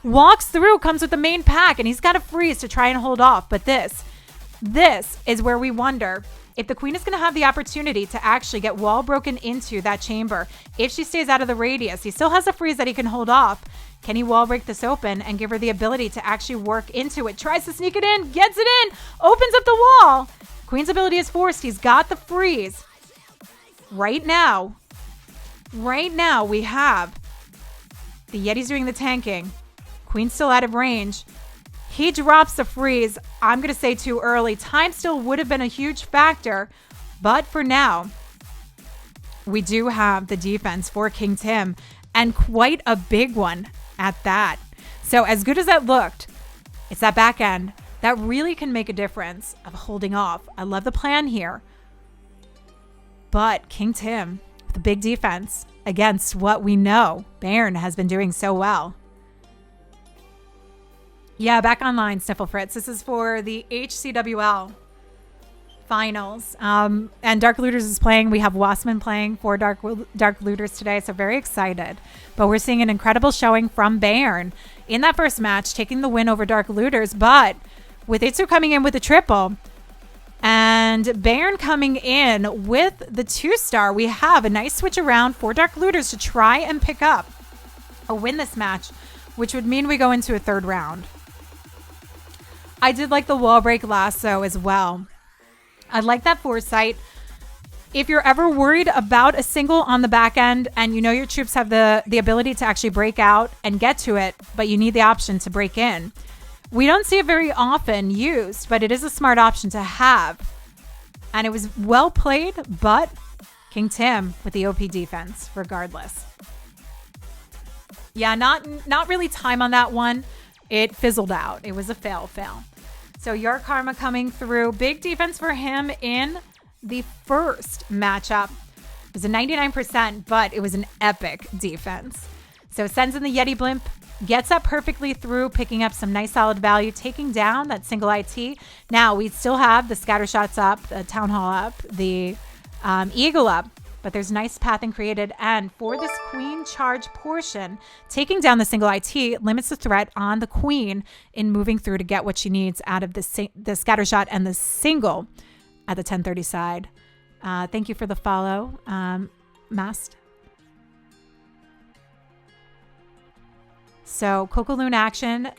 Walks through, comes with the main pack, and he's got to freeze to try and hold off. But this is where we wonder if the queen is going to have the opportunity to actually get wall broken into that chamber. If she stays out of the radius, he still has a freeze that he can hold off. Can he wall break this open and give her the ability to actually work into it? Tries to sneak it in, gets it in, opens up the wall. Queen's ability is forced. He's got the freeze. Right now, we have the Yetis doing the tanking. Queen's still out of range. He drops the freeze. I'm going to say too early. Time still would have been a huge factor. But for now, we do have the defense for King Tim, and quite a big one at that. So as good as that looked, it's that back end that really can make a difference of holding off. I love the plan here. But King Tim, with a big defense against what we know Bayern has been doing so well. Yeah, back online, Sniffle Fritz. This is for the HCWL Finals. And Dark Looters is playing. We have Wasman playing for Dark Looters today, so very excited. But we're seeing an incredible showing from Bayern in that first match, taking the win over Dark Looters. But with iTzu coming in with a triple and Bayern coming in with the 2-star, we have a nice switch around for Dark Looters to try and pick up or win this match, which would mean we go into a third round. I did like the wall break lasso as well. I like that foresight. If you're ever worried about a single on the back end and you know your troops have the ability to actually break out and get to it, but you need the option to break in, we don't see it very often used, but it is a smart option to have. And it was well played, but King Tim with the OP defense regardless. Yeah, not really time on that one. It fizzled out. It was a fail. So Your Karma coming through. Big defense for him in the first matchup. It was a 99%, but it was an epic defense. So sends in the Yeti blimp, gets up perfectly through, picking up some nice solid value, taking down that single IT. Now we still have the scatter shots up, the town hall up, the eagle up, but there's nice pathing created. And for this queen charge portion, taking down the single IT limits the threat on the queen in moving through to get what she needs out of the scatter shot and the single at the 1030 side. Thank you for the follow, Mast. So Coco Loon action.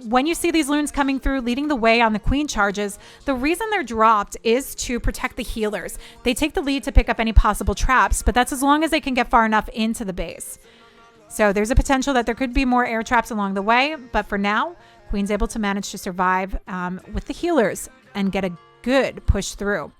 When you see these loons coming through, leading the way on the queen charges, the reason they're dropped is to protect the healers. They take the lead to pick up any possible traps, but that's as long as they can get far enough into the base. So there's a potential that there could be more air traps along the way, but for now, Queen's able to manage to survive with the healers and get a good push through.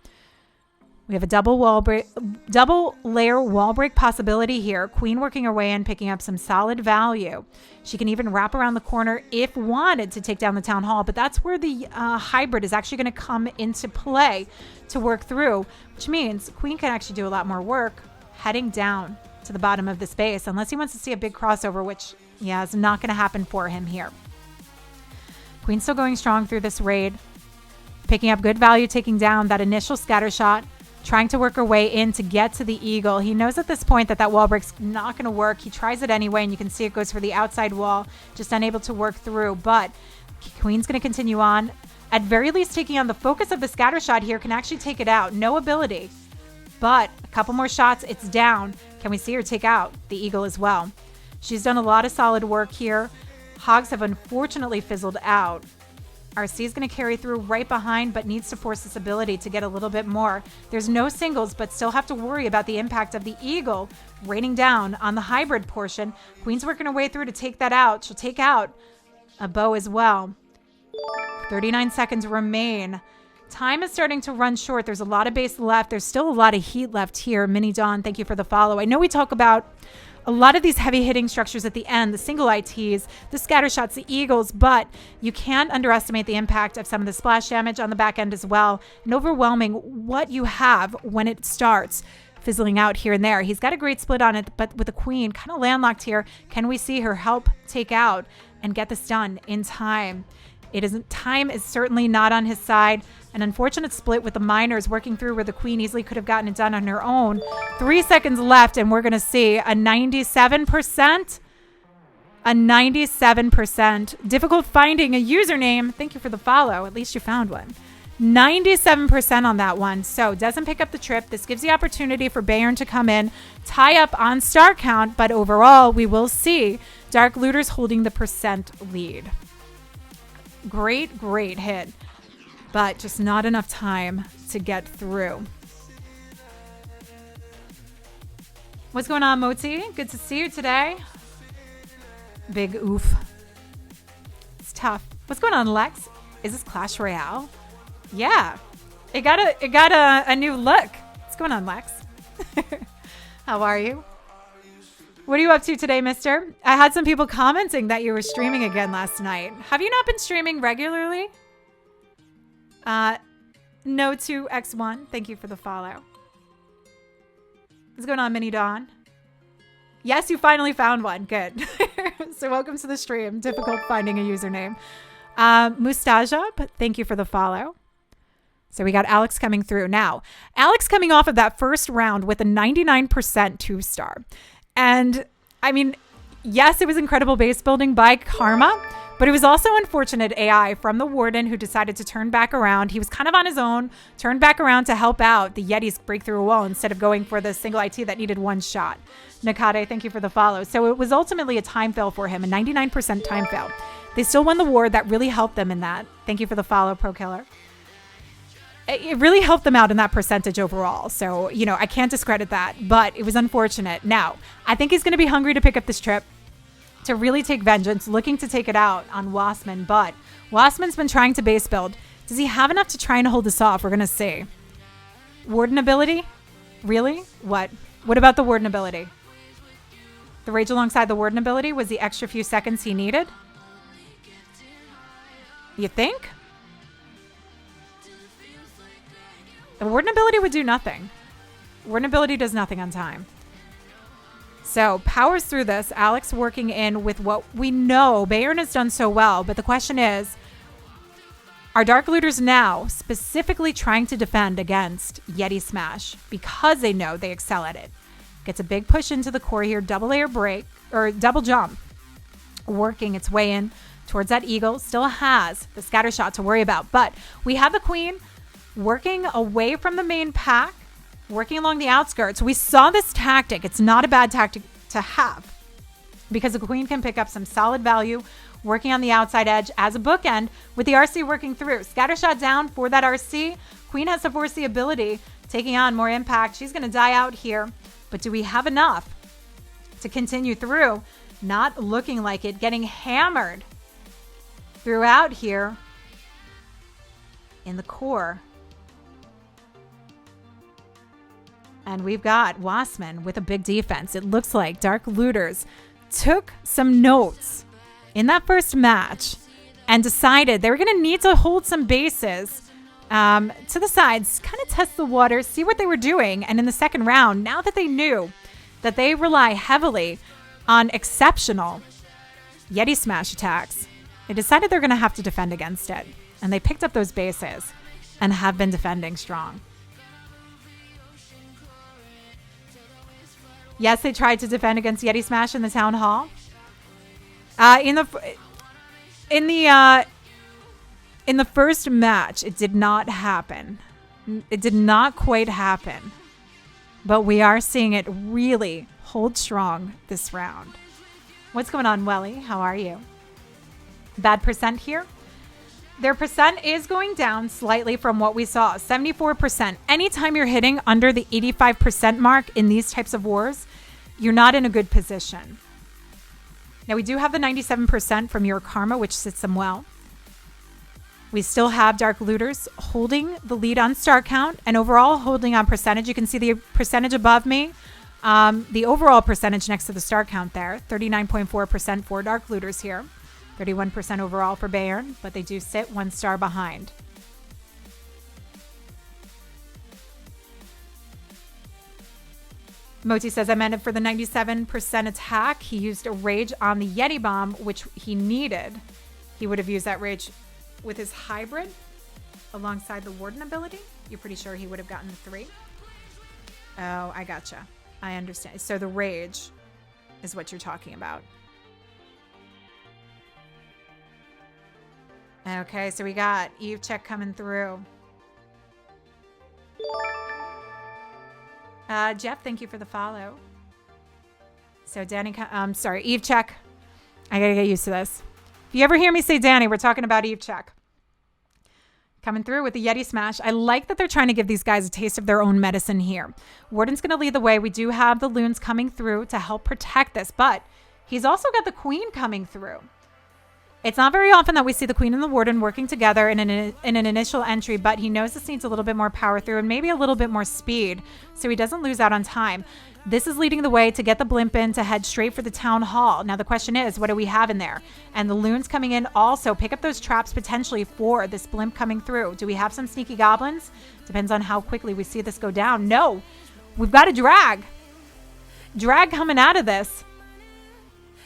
We have a double layer wall break possibility here. Queen working her way in, picking up some solid value. She can even wrap around the corner if wanted to take down the town hall, but that's where the hybrid is actually going to come into play to work through, which means Queen can actually do a lot more work heading down to the bottom of the space, unless he wants to see a big crossover, which, yeah, is not going to happen for him here. Queen still going strong through this raid, picking up good value, taking down that initial scatter shot, trying to work her way in to get to the eagle. He knows at this point that that wall break's not going to work. He tries it anyway, and you can see it goes for the outside wall, just unable to work through. But Queen's going to continue on. At very least, taking on the focus of the scatter shot here can actually take it out. No ability, but a couple more shots, it's down. Can we see her take out the eagle as well? She's done a lot of solid work here. Hogs have unfortunately fizzled out. RC is going to carry through right behind, but needs to force this ability to get a little bit more. There's no singles, but still have to worry about the impact of the eagle raining down on the hybrid portion. Queen's working her way through to take that out. She'll take out a bow as well. 39 seconds remain. Time is starting to run short. There's a lot of base left. There's still a lot of heat left here. Mini Dawn, thank you for the follow. I know we talk about a lot of these heavy hitting structures at the end, the single ITs, the scatter shots, the eagles, but you can't underestimate the impact of some of the splash damage on the back end as well, and overwhelming what you have when it starts fizzling out here and there. He's got a great split on it, but with the queen kind of landlocked here, can we see her help take out and get this done in time? Time is certainly not on his side. An unfortunate split with the miners working through where the queen easily could have gotten it done on her own. 3 seconds left, and we're going to see a 97%. A 97%. Difficult finding a username. Thank you for the follow. At least you found one. 97% on that one. So doesn't pick up the trip. This gives the opportunity for Bayern to come in, tie up on star count, but overall we will see Dark Looters holding the percent lead. Great hit, but just not enough time to get through. What's going on, Moti? Good to see you today. Big oof. It's tough. What's going on, Lex? Is this Clash Royale? Yeah, it got a new look. What's going on, Lex? How are you? What are you up to today, mister? I had some people commenting that you were streaming again last night. Have you not been streaming regularly? No to X1. Thank you for the follow. What's going on, Mini Dawn? Yes, you finally found one. Good. So welcome to the stream. Difficult finding a username. Mustaja, but thank you for the follow. So we got Alex coming through. Now, Alex coming off of that first round with a 99% 2-star. And I mean, yes, it was incredible base building by Karma, but it was also unfortunate AI from the Warden who decided to turn back around. He was kind of on his own, turned back around to help out the Yetis break through a wall instead of going for the single IT that needed one shot. Nakade, thank you for the follow. So it was ultimately a time fail for him, a 99% time fail. They still won the war. That really helped them in that. Thank you for the follow, Pro Killer. It really helped them out in that percentage overall. So, you know, I can't discredit that, but it was unfortunate. Now, I think he's going to be hungry to pick up this trip to really take vengeance, looking to take it out on Wasman. But Wasman's been trying to base build. Does he have enough to try and hold this off? We're going to see. Warden ability? Really? What? What about the Warden ability? The rage alongside the Warden ability was the extra few seconds he needed? You think? The Warden ability would do nothing. Warden ability does nothing on time. So powers through this. Alex working in with what we know Bayern has done so well. But the question is, are Dark Looters now specifically trying to defend against Yeti Smash because they know they excel at it? Gets a big push into the core here. Double air break or double jump. Working its way in towards that eagle. Still has the scatter shot to worry about. But we have the queen working away from the main pack, working along the outskirts. We saw this tactic. It's not a bad tactic to have because the queen can pick up some solid value working on the outside edge as a bookend with the RC working through. Scatter shot down for that RC. Queen has to force the ability, taking on more impact. She's going to die out here. But do we have enough to continue through? Not looking like it. Getting hammered throughout here in the core. And we've got Wasman with a big defense. It looks like Dark Looters took some notes in that first match and decided they were going to need to hold some bases to the sides, kind of test the waters, see what they were doing. And in the second round, now that they knew that they rely heavily on exceptional Yeti Smash attacks, they decided they're going to have to defend against it. And they picked up those bases and have been defending strong. Yes, they tried to defend against Yeti Smash in the town hall. In the first match, it did not happen. It did not quite happen. But we are seeing it really hold strong this round. What's going on, Welly? How are you? Bad percent here. Their percent is going down slightly from what we saw, 74%. Anytime you're hitting under the 85% mark in these types of wars, you're not in a good position. Now, we do have the 97% from Your Karma, which sits them well. We still have Dark Looters holding the lead on star count and overall holding on percentage. You can see the percentage above me. The overall percentage next to the star count there, 39.4% for Dark Looters here. 31% overall for Bayern, but they do sit 1 star behind. Moti says, I meant it for the 97% attack. He used a rage on the Yeti bomb, which he needed. He would have used that rage with his hybrid alongside the Warden ability. You're pretty sure he would have gotten the 3? Oh, I gotcha. I understand. So the rage is what you're talking about. Okay, so we got Cech coming through. Jeff, thank you for the follow. So Danny, Cech. I gotta get used to this. If you ever hear me say Danny, we're talking about Cech. Coming through with the Yeti Smash. I like that they're trying to give these guys a taste of their own medicine here. Warden's gonna lead the way. We do have the loons coming through to help protect this, but he's also got the queen coming through. It's not very often that we see the queen and the warden working together in an initial entry, but he knows this needs a little bit more power through and maybe a little bit more speed so he doesn't lose out on time. This is leading the way to get the blimp in to head straight for the town hall. Now the question is, what do we have in there? And the loons coming in also pick up those traps potentially for this blimp coming through. Do we have some sneaky goblins? Depends on how quickly we see this go down. No, we've got a drag. Drag coming out of this.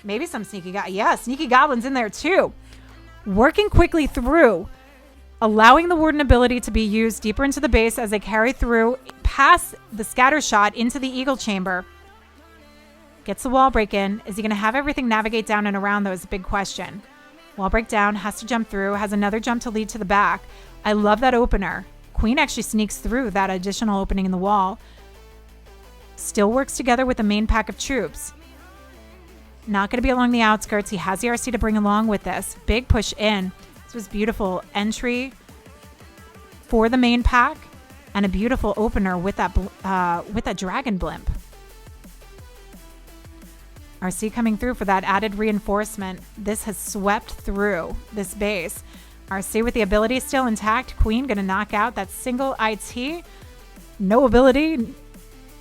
Maybe some sneaky sneaky goblins in there too. Working quickly through allowing the Warden ability to be used deeper into the base as they carry through past the scatter shot into the Eagle Chamber. Gets the wall break in. Is he going to have everything navigate down and around, though, is a big question. Wall break down, has to jump through, has another jump to lead to the back. I love that opener. Queen actually sneaks through that additional opening in the wall. Still works together with the main pack of troops. Not going to be along the outskirts. He has the RC to bring along with this. Big push in. This was beautiful entry for the main pack and a beautiful opener with that dragon blimp. RC coming through for that added reinforcement. This has swept through this base. RC with the ability still intact. Queen going to knock out that single IT. No ability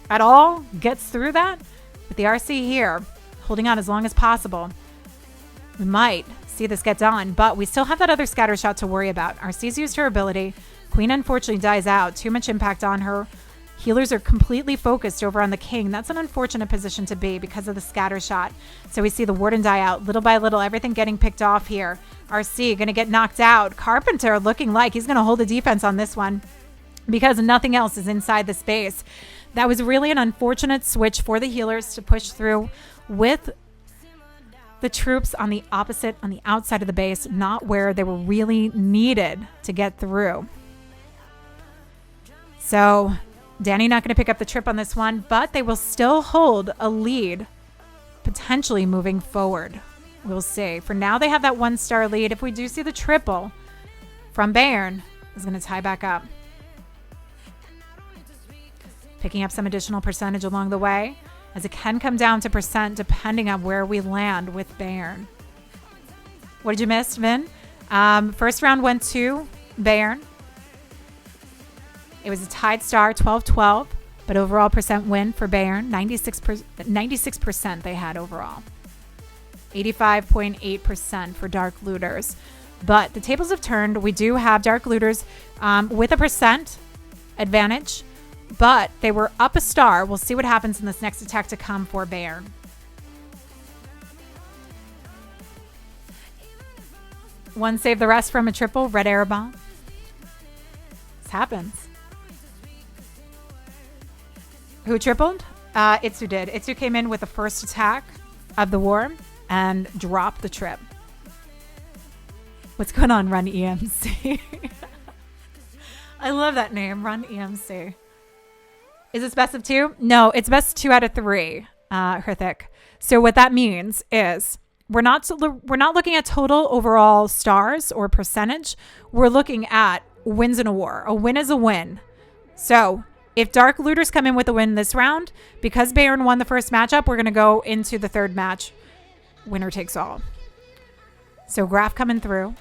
at all. Gets through that. With the RC here, holding on as long as possible. We might see this get done, but we still have that other scatter shot to worry about. RC's used her ability. Queen unfortunately dies out. Too much impact on her. Healers are completely focused over on the king. That's an unfortunate position to be because of the scatter shot. So we see the Warden die out little by little, everything getting picked off here. RC going to get knocked out. Carpenter looking like he's going to hold the defense on this one because nothing else is inside the space. That was really an unfortunate switch for the healers to push through with the troops on the outside of the base, not where they were really needed to get through. So Danny not going to pick up the trip on this one, but they will still hold a lead, potentially moving forward. We'll see. For now, they have that 1-star lead. If we do see the triple from Bayern, is going to tie back up. Picking up some additional percentage along the way, as it can come down to percent depending on where we land with Bayern. What did you miss, Vin? First round went to Bayern. It was a tied star, 12-12, but overall percent win for Bayern, 96% they had overall. 85.8% for Dark Looters. But the tables have turned. We do have Dark Looters with a percent advantage, but they were up a star. We'll see what happens in this next attack to come for Bayern. One save the rest from a triple, red air bomb. This happens. Who tripled? iTzu did. iTzu came in with the first attack of the war and dropped the trip. What's going on, Run EMC? I love that name, Run EMC. Is this best of 2? No, it's best 2 out of 3, Hrithik. So what that means is we're not looking at total overall stars or percentage. We're looking at wins in a war. A win is a win. So if Dark Looters come in with a win this round, because Bayern won the first matchup, we're going to go into the third match. Winner takes all. So Graph coming through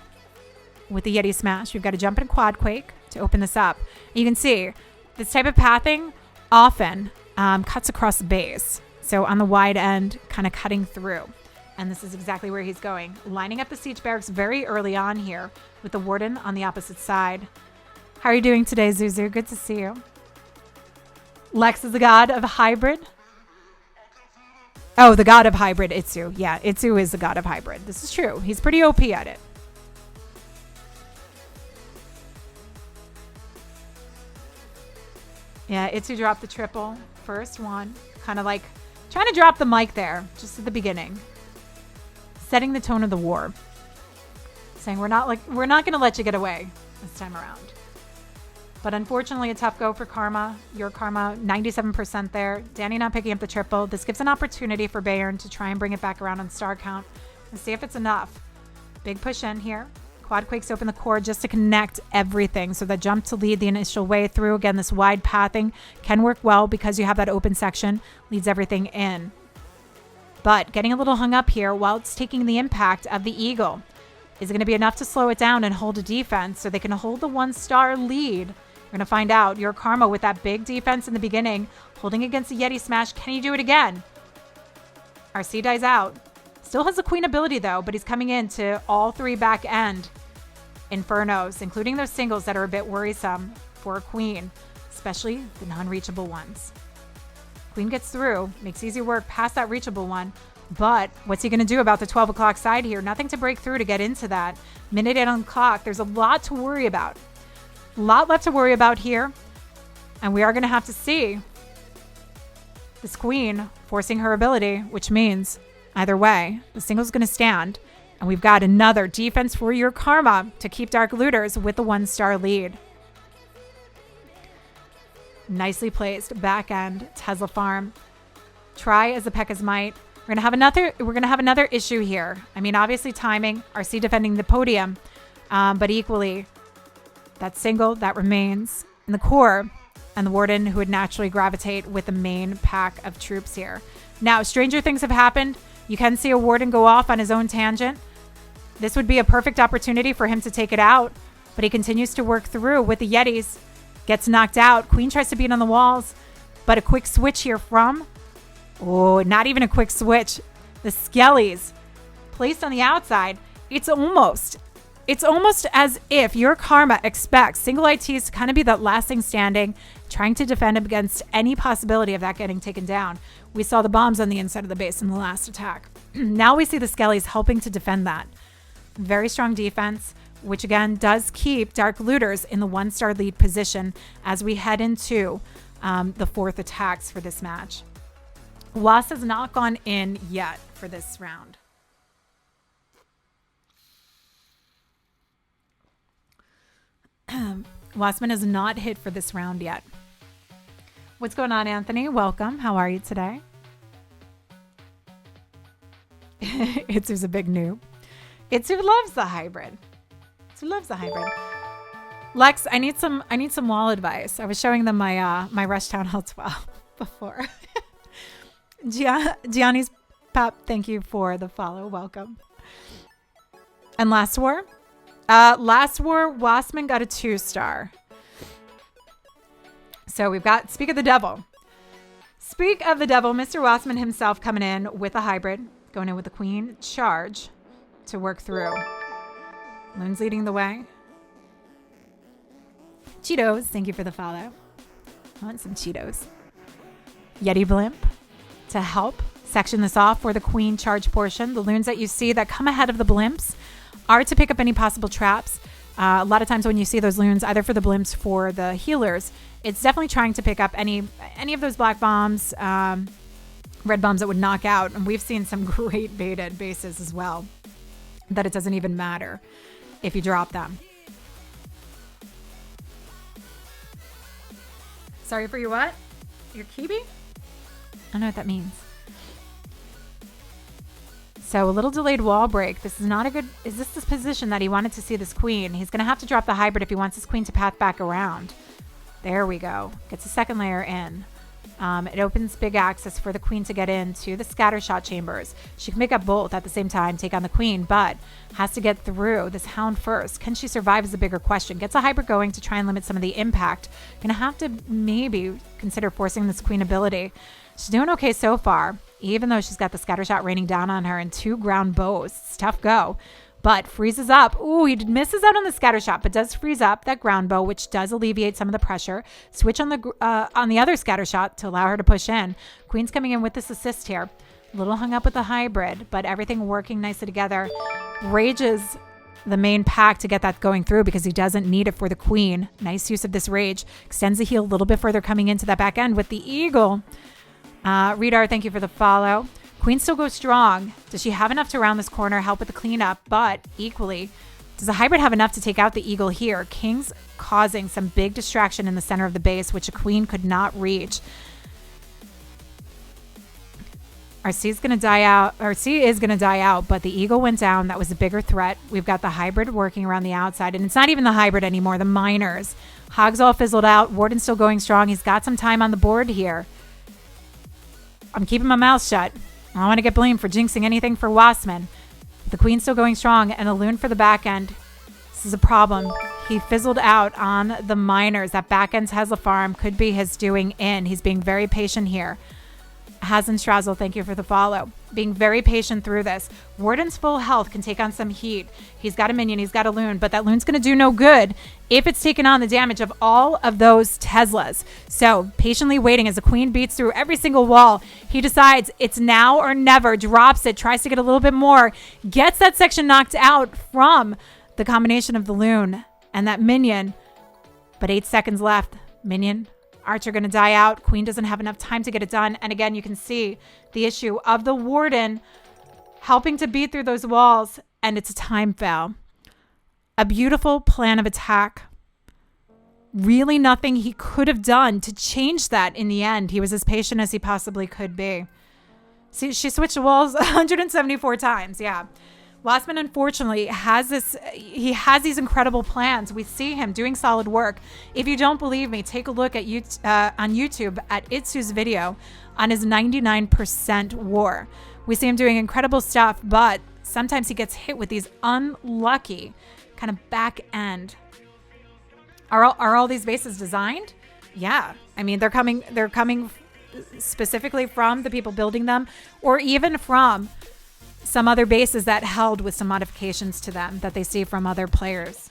with the Yeti smash. We've got to jump in Quad Quake to open this up. You can see this type of pathing often cuts across the base. So on the wide end, kind of cutting through. And this is exactly where he's going. Lining up the siege barracks very early on here with the Warden on the opposite side. How are you doing today, Zuzu? Good to see you. Lex is the god of hybrid. Oh, the god of hybrid, iTzu. Yeah, iTzu is the god of hybrid. This is true. He's pretty OP at it. Yeah, iTzu dropped the triple. First one. Kind of like trying to drop the mic there, just at the beginning. Setting the tone of the war. Saying we're not going to let you get away this time around. But unfortunately, a tough go for Karma. Your Karma, 97% there. Danny not picking up the triple. This gives an opportunity for Bayern to try and bring it back around on star count. Let's see if it's enough. Big push in here. Quad Quakes open the core just to connect everything. So that jump to lead the initial way through. Again, this wide pathing can work well because you have that open section. Leads everything in. But getting a little hung up here while it's taking the impact of the Eagle. Is it going to be enough to slow it down and hold a defense so they can hold the 1-star lead? We're going to find out. Your Karma with that big defense in the beginning, holding against the Yeti smash. Can he do it again? RC dies out. Still has the Queen ability though, but he's coming into all 3 back end Infernos, including those singles that are a bit worrisome for a Queen, especially the non-reachable ones. Queen gets through, makes easy work past that reachable one, But what's he going to do about the 12 o'clock side here? Nothing to break through to get into that. Minute 8 on the clock. There's a lot to worry about. A lot left to worry about here. And we are going to have to see this queen forcing her ability, which means either way, the single's going to stand. And we've got another defense for your karma to keep Dark Looters with the 1-star lead. Nicely placed back end Tesla farm. Try as the peck as might. We're gonna have another issue here. I mean, obviously timing, RC defending the podium, but equally that single that remains in the core, and the warden who would naturally gravitate with the main pack of troops here. Now, stranger things have happened. You can see a warden go off on his own tangent. This would be a perfect opportunity for him to take it out, but he continues to work through with the Yetis. Gets knocked out. Queen tries to beat on the walls, but a quick switch here from... Oh, not even a quick switch. The Skellies placed on the outside. It's almost as if your karma expects single ITs to kind of be that last thing standing, trying to defend against any possibility of that getting taken down. We saw the bombs on the inside of the base in the last attack. Now we see the Skellies helping to defend that. Very strong defense, which again does keep Dark Looters in the 1-star lead position as we head into the 4th attacks for this match. Was has not gone in yet for this round. Wasman has not hit for this round yet. What's going on, Anthony? Welcome. How are you today? Itzu's a big noob. Itzu loves the hybrid. Itzu loves the hybrid. Lex, I need some wall advice. I was showing them my Rush Town Hall 12 before. Gianni's Pop, thank you for the follow. Welcome. And last war? Last war, Wasman got a 2-star. So we've got Speak of the Devil. Speak of the Devil, Mr. Wasman himself coming in with a hybrid, going in with the queen charge to work through. Loon's leading the way. Cheetos, thank you for the follow. I want some Cheetos. Yeti blimp to help section this off for the queen charge portion. The loons that you see that come ahead of the blimps are to pick up any possible traps. A lot of times when you see those loons, either for the blimps, for the healers, it's definitely trying to pick up any of those black bombs, red bombs that would knock out. And we've seen some great baited bases as well, that it doesn't even matter if you drop them. Sorry for your what? Your kibi? I don't know what that means. So a little delayed wall break. This is not a good... Is this the position that he wanted to see this queen? He's going to have to drop the hybrid if he wants his queen to path back around. There we go. Gets a second layer in. It opens big access for the queen to get into the scatter shot chambers. She can pick up both at the same time, take on the queen, but has to get through this hound first. Can she survive is the bigger question. Gets a hybrid going to try and limit some of the impact. Gonna have to maybe consider forcing this queen ability. She's doing okay so far, even though she's got the scatter shot raining down on her and 2 ground bows. It's a tough go, but freezes up. Ooh, he misses out on the scatter shot, but does freeze up that ground bow, which does alleviate some of the pressure. Switch on the other scatter shot to allow her to push in. Queen's coming in with this assist here. A little hung up with the hybrid, but everything working nicely together. Rages the main pack to get that going through because he doesn't need it for the queen. Nice use of this rage. Extends the heal a little bit further coming into that back end with the eagle. Redar, thank you for the follow. Queen still goes strong. Does she have enough to round this corner, help with the cleanup? But equally, does the hybrid have enough to take out the eagle here? King's causing some big distraction in the center of the base, which a queen could not reach. RC is going to die out. RC is going to die out, but the eagle went down. That was a bigger threat. We've got the hybrid working around the outside, and it's not even the hybrid anymore. The miners. Hogs all fizzled out. Warden's still going strong. He's got some time on the board here. I'm keeping my mouth shut. I don't want to get blamed for jinxing anything for Wasman. The queen's still going strong, and a loon for the back end. This is a problem. He fizzled out on the miners. That back end Tesla farm could be his doing in. He's being very patient here. Hasenstrazel, thank you for the follow. Being very patient through this. Warden's full health can take on some heat. He's got a minion, he's got a loon, but that loon's going to do no good if it's taken on the damage of all of those Teslas. So patiently waiting as the queen beats through every single wall. He decides it's now or never, drops it, tries to get a little bit more, gets that section knocked out from the combination of the loon and that minion. But 8 seconds left. Minion, archer going to die out. Queen doesn't have enough time to get it done. And again, you can see the issue of the warden helping to beat through those walls. And it's a time fail. A beautiful plan of attack. Really nothing he could have done to change that in the end. He was as patient as he possibly could be. See, she switched the walls 174 times. Yeah. Wasman, unfortunately, has these incredible plans. We see him doing solid work. If you don't believe me, take a look at on YouTube at iTzu's video on his 99% war. We see him doing incredible stuff, but sometimes he gets hit with these unlucky kind of back end. Are all these bases designed? Yeah. I mean, they're coming specifically from the people building them, or even from some other bases that held with some modifications to them that they see from other players.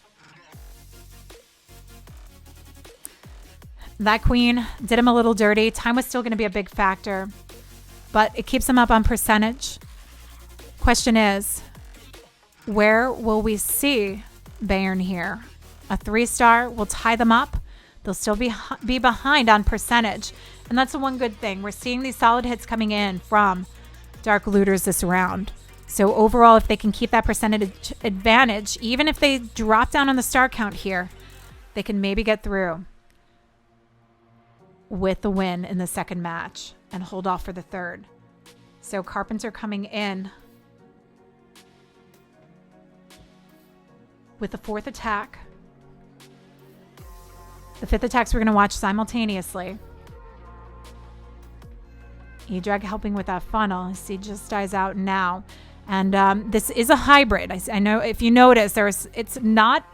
That queen did him a little dirty. Time was still going to be a big factor, but it keeps him up on percentage. Question is, where will we see Bayern here? A 3-star will tie them up. They'll still be behind on percentage. And that's the one good thing. We're seeing these solid hits coming in from Dark Looters this round. So overall, if they can keep that percentage advantage, even if they drop down on the star count here, they can maybe get through with the win in the second match and hold off for the third. So Carpenter coming in with the 4th attack. The 5th attacks we're going to watch simultaneously. E-Drag helping with that funnel. He just dies out now. And this is a hybrid. I know if you notice, it's not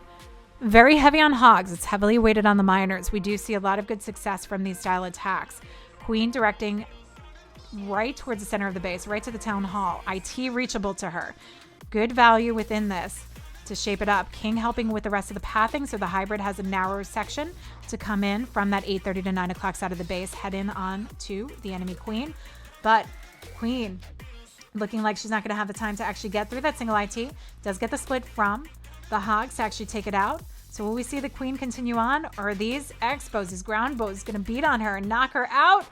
very heavy on hogs. It's heavily weighted on the miners. We do see a lot of good success from these style attacks. Queen directing right towards the center of the base, right to the town hall. IT reachable to her. Good value within this to shape it up. King helping with the rest of the pathing, so the hybrid has a narrower section to come in from that 8:30 to 9 o'clock side of the base, head in on to the enemy queen. But Queen looking like she's not going to have the time to actually get through that single IT. Does get the split from the hogs to actually take it out. So will we see the queen continue on, or are these X-bows, these ground bows, going to beat on her and knock her out?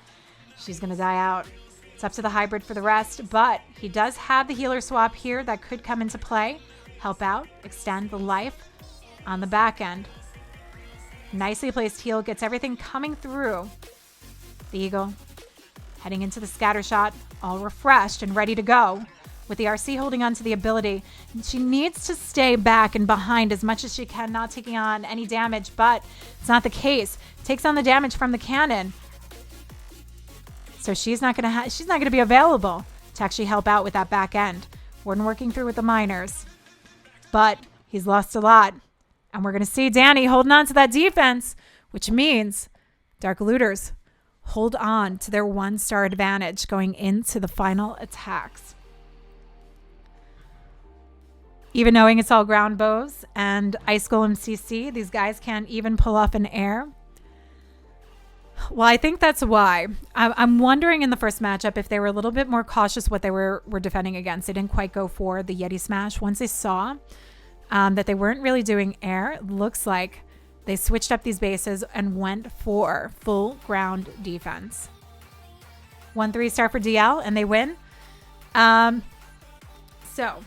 She's going to die out. It's up to the hybrid for the rest, but he does have the healer swap here that could come into play. Help out, extend the life on the back end. Nicely placed heal, gets everything coming through. The eagle heading into the scatter shot, all refreshed and ready to go. With the RC holding on to the ability, she needs to stay back and behind as much as she can, not taking on any damage, but it's not the case. Takes on the damage from the cannon. So she's not gonna be available to actually help out with that back end. Warden working through with the miners, but he's lost a lot. And we're gonna see Danny holding on to that defense, which means Dark Looters hold on to their 1-star advantage going into the final attacks. Even knowing it's all ground bows and Ice Golem CC, these guys can't even pull off an air. Well, I think that's why. I'm wondering in the first matchup if they were a little bit more cautious what they were defending against. They didn't quite go for the Yeti smash. Once they saw that they weren't really doing air, it looks like they switched up these bases and went for full ground defense. 1 3-star for DL, and they win. So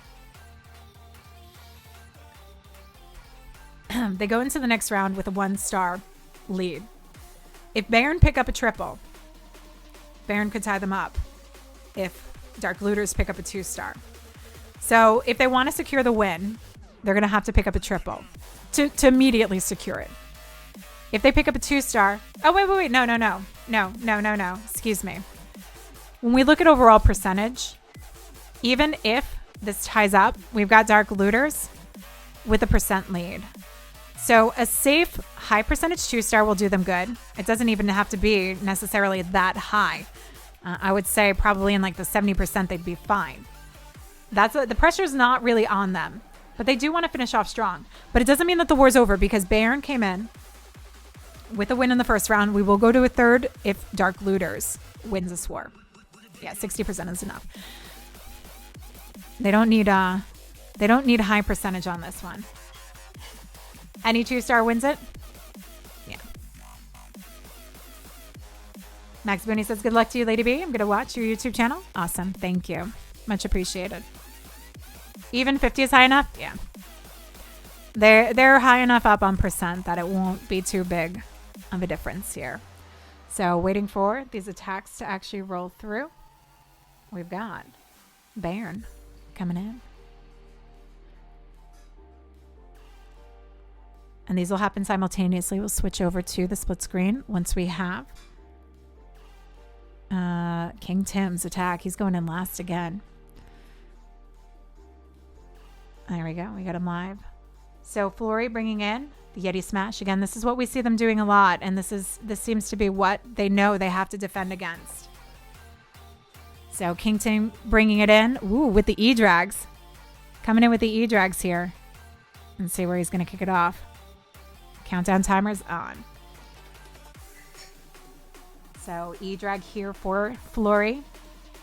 they go into the next round with a 1-star lead. If Bayern pick up a triple, Bayern could tie them up if Dark Looters pick up a 2-star. So if they want to secure the win, they're going to have to pick up a triple to immediately secure it. If they pick up a 2-star, oh, wait, no. Excuse me. When we look at overall percentage, even if this ties up, we've got Dark Looters with a % lead. So a safe high percentage 2-star will do them good. It doesn't even have to be necessarily that high. I would say probably in like the 70% they'd be fine. The pressure's not really on them, but they do want to finish off strong. But it doesn't mean that the war's over because Bayern came in with a win in the first round. We will go to a third if Dark Looters wins this war. Yeah, 60% is enough. They don't need high percentage on this one. Any 2-star wins it? Yeah. Max Booney says, good luck to you, Lady B. I'm going to watch your YouTube channel. Awesome. Thank you. Much appreciated. Even 50 is high enough? Yeah. They're high enough up on percent that it won't be too big of a difference here. So waiting for these attacks to actually roll through. We've got Bayern coming in. And these will happen simultaneously. We'll switch over to the split screen once we have King Tim's attack. He's going in last again. There we go. We got him live. So Flory bringing in the Yeti smash. Again, this is what we see them doing a lot. And this seems to be what they know they have to defend against. So King Tim bringing it in. Ooh, with the E-drags. Coming in with the E-drags here. And see where he's going to kick it off. Countdown timer's on. So E-drag here for Flory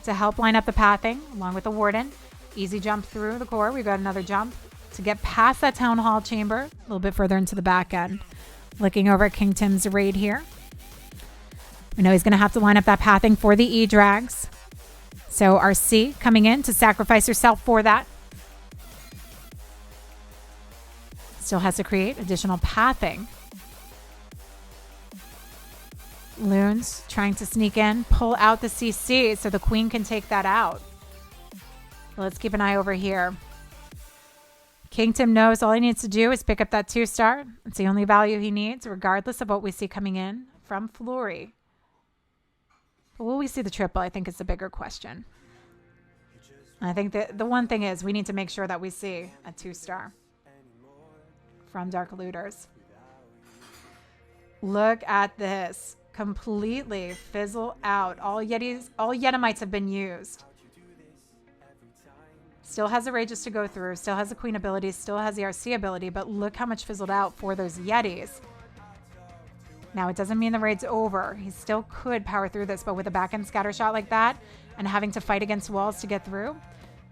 to help line up the pathing along with the Warden. Easy jump through the core. We've got another jump to get past that Town Hall chamber. A little bit further into the back end. Looking over at King Tim's raid here. We know he's going to have to line up that pathing for the E-drags. So RC coming in to sacrifice herself for that. Still has to create additional pathing. Loons trying to sneak in, pull out the CC so the queen can take that out. Let's keep an eye over here. King Tim knows all he needs to do is pick up that 2-star. It's the only value he needs, regardless of what we see coming in from Flory. But will we see the triple? I think is the bigger question. I think that the one thing is we need to make sure that we see a 2-star from Dark Looters. Look at this. Completely fizzle out. All Yetimites have been used. Still has the Rages to go through. Still has the Queen ability. Still has the RC ability. But look how much fizzled out for those Yetis. Now, it doesn't mean the raid's over. He still could power through this. But with a back-end scatter shot like that and having to fight against walls to get through,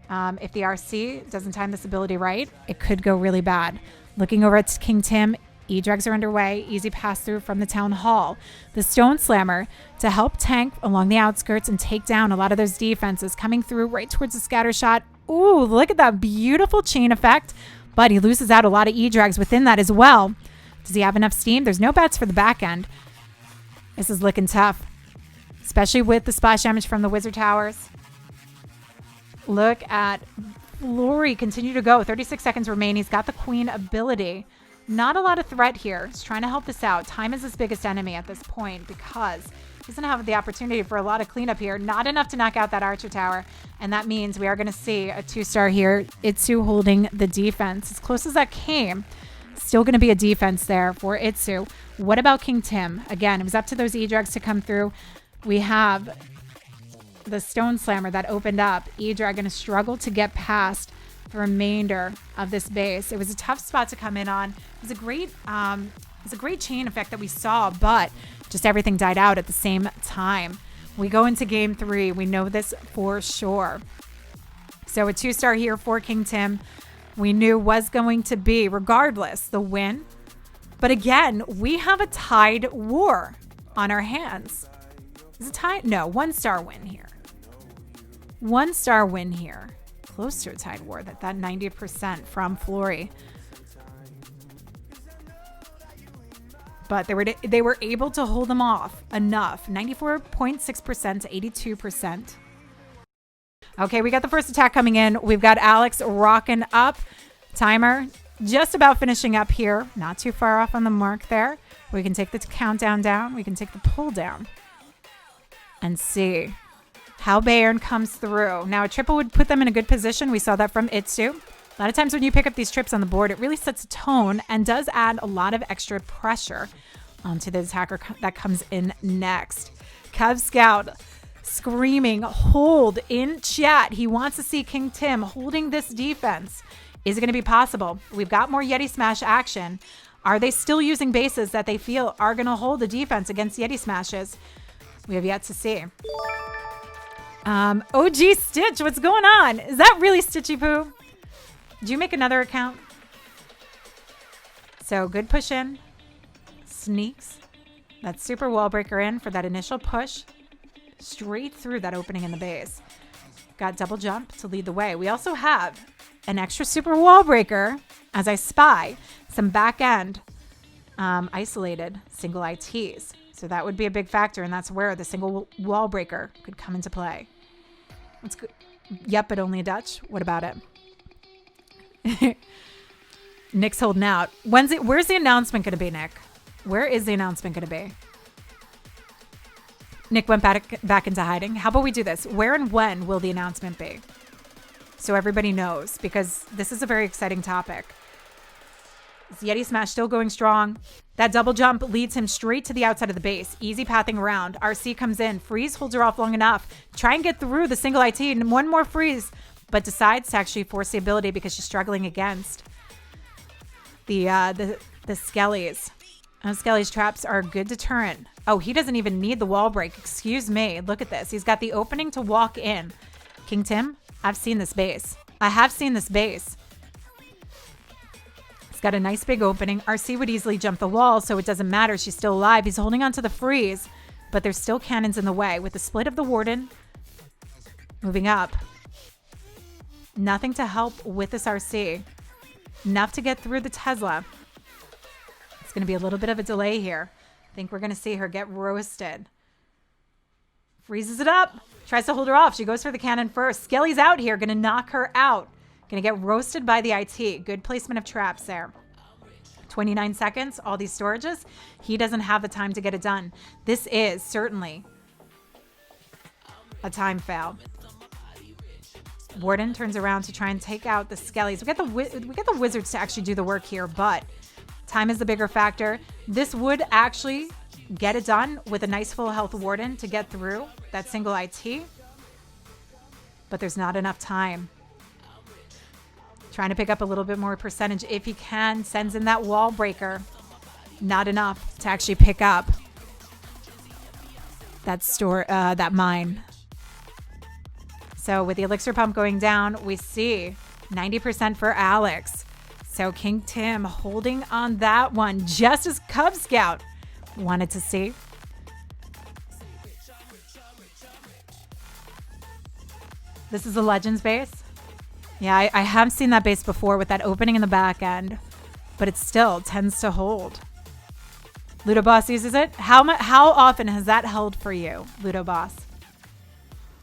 if the RC doesn't time this ability right, it could go really bad. Looking over at King Tim, E-drags are underway. Easy pass through from the Town Hall. The Stone Slammer to help tank along the outskirts and take down a lot of those defenses coming through right towards the scatter shot. Ooh, look at that beautiful chain effect. But he loses out a lot of E-drags within that as well. Does he have enough steam? There's no bets for the back end. This is looking tough, especially with the splash damage from the Wizard Towers. Look at Flory continue to go. 36 seconds remain. He's got the Queen ability. Not a lot of threat here. He's trying to help this out. Time is his biggest enemy at this point because he doesn't have the opportunity for a lot of cleanup here. Not enough to knock out that Archer Tower. And that means we are going to see a 2-star here. iTzu holding the defense. As close as that came, still going to be a defense there for iTzu. What about King Tim? Again, it was up to those E-drags to come through. We have the Stone Slammer that opened up. E-drag going to struggle to get past the remainder of this base. It was a tough spot to come in on. It was a great chain effect that we saw, but just everything died out at the same time. We go into game 3. We know this for sure. So a 2-star here for King Tim. We knew was going to be, regardless, the win. But again, we have a tied war on our hands. Is it tied? No, 1-star win here. 1-star win here. Close to a tied war. That 90% from Flory. But they were able to hold them off enough. 94.6% to 82%. Okay, we got the first attack coming in. We've got Alex rocking up. Timer just about finishing up here. Not too far off on the mark there. We can take the countdown down. We can take the pull down. And see how Bayern comes through. Now, a triple would put them in a good position. We saw that from iTzu. A lot of times when you pick up these trips on the board, it really sets a tone and does add a lot of extra pressure onto the attacker that comes in next. Cub Scout screaming, hold in chat. He wants to see King Tim holding this defense. Is it going to be possible? We've got more Yeti Smash action. Are they still using bases that they feel are going to hold the defense against Yeti Smashes? We have yet to see. OG Stitch, what's going on? Is that really Stitchy Poo? Did you make another account? So good push in. Sneaks. That super wall breaker in for that initial push. Straight through that opening in the base. Got double jump to lead the way. We also have an extra super wall breaker as I spy some back end isolated single ITs. So that would be a big factor, and that's where the single wall breaker could come into play. That's good. Yep, but only a Dutch. What about it? Nick's holding out. Where's the announcement going to be, Nick? Where is the announcement going to be? Nick went back into hiding. How about we do this? Where and when will the announcement be? So everybody knows, because this is a very exciting topic. Is Yeti Smash still going strong? That double jump leads him straight to the outside of the base. Easy pathing around. RC comes in. Freeze holds her off long enough. Try and get through the single IT and one more freeze, but decides to actually force the ability because she's struggling against the Skellies. Skelly's traps are a good deterrent. Oh, he doesn't even need the wall break. Excuse me. Look at this. He's got the opening to walk in. King Tim, I've seen this base. I have seen this base. He's got a nice big opening. RC would easily jump the wall, so it doesn't matter. She's still alive. He's holding on to the freeze, but there's still cannons in the way. With the split of the Warden moving up. Nothing to help with this RC. Enough to get through the Tesla. It's going to be a little bit of a delay here. I think we're going to see her get roasted. Freezes it up. Tries to hold her off. She goes for the cannon first. Skelly's out here. Going to knock her out. Going to get roasted by the IT. Good placement of traps there. 29 seconds. All these storages. He doesn't have the time to get it done. This is certainly a time fail. Warden turns around to try and take out the Skellies. We get the Wizards to actually do the work here, but time is the bigger factor. This would actually get it done with a nice full health Warden to get through that single IT, but there's not enough time. Trying to pick up a little bit more percentage if he can. Sends in that wall breaker. Not enough to actually pick up that mine. So with the elixir pump going down, we see 90% for Alex. So King Tim holding on that one, just as Cub Scout wanted to see. This is a Legends base. Yeah, I have seen that base before with that opening in the back end, but it still tends to hold. Ludo Boss uses it. How often has that held for you, Ludo Boss?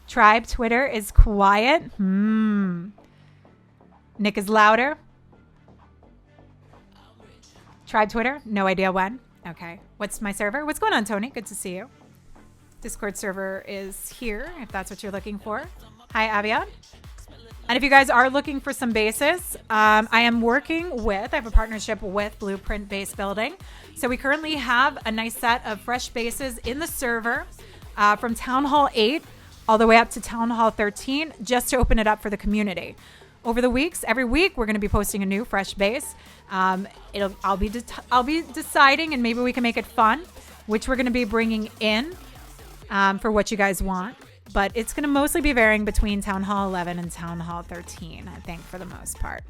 Tribe Twitter is quiet. Nick is louder. Tribe Twitter, no idea when. Okay. What's my server? What's going on, Tony? Good to see you. Discord server is here, if that's what you're looking for. Hi, Avion. And if you guys are looking for some bases, I have a partnership with Blueprint Base Building. So we currently have a nice set of fresh bases in the server from Town Hall 8 all the way up to Town Hall 13, just to open it up for the community. Over the weeks, every week, we're going to be posting a new fresh base. I'll be deciding, and maybe we can make it fun, which we're going to be bringing in for what you guys want. But it's going to mostly be varying between Town Hall 11 and Town Hall 13, I think, for the most part.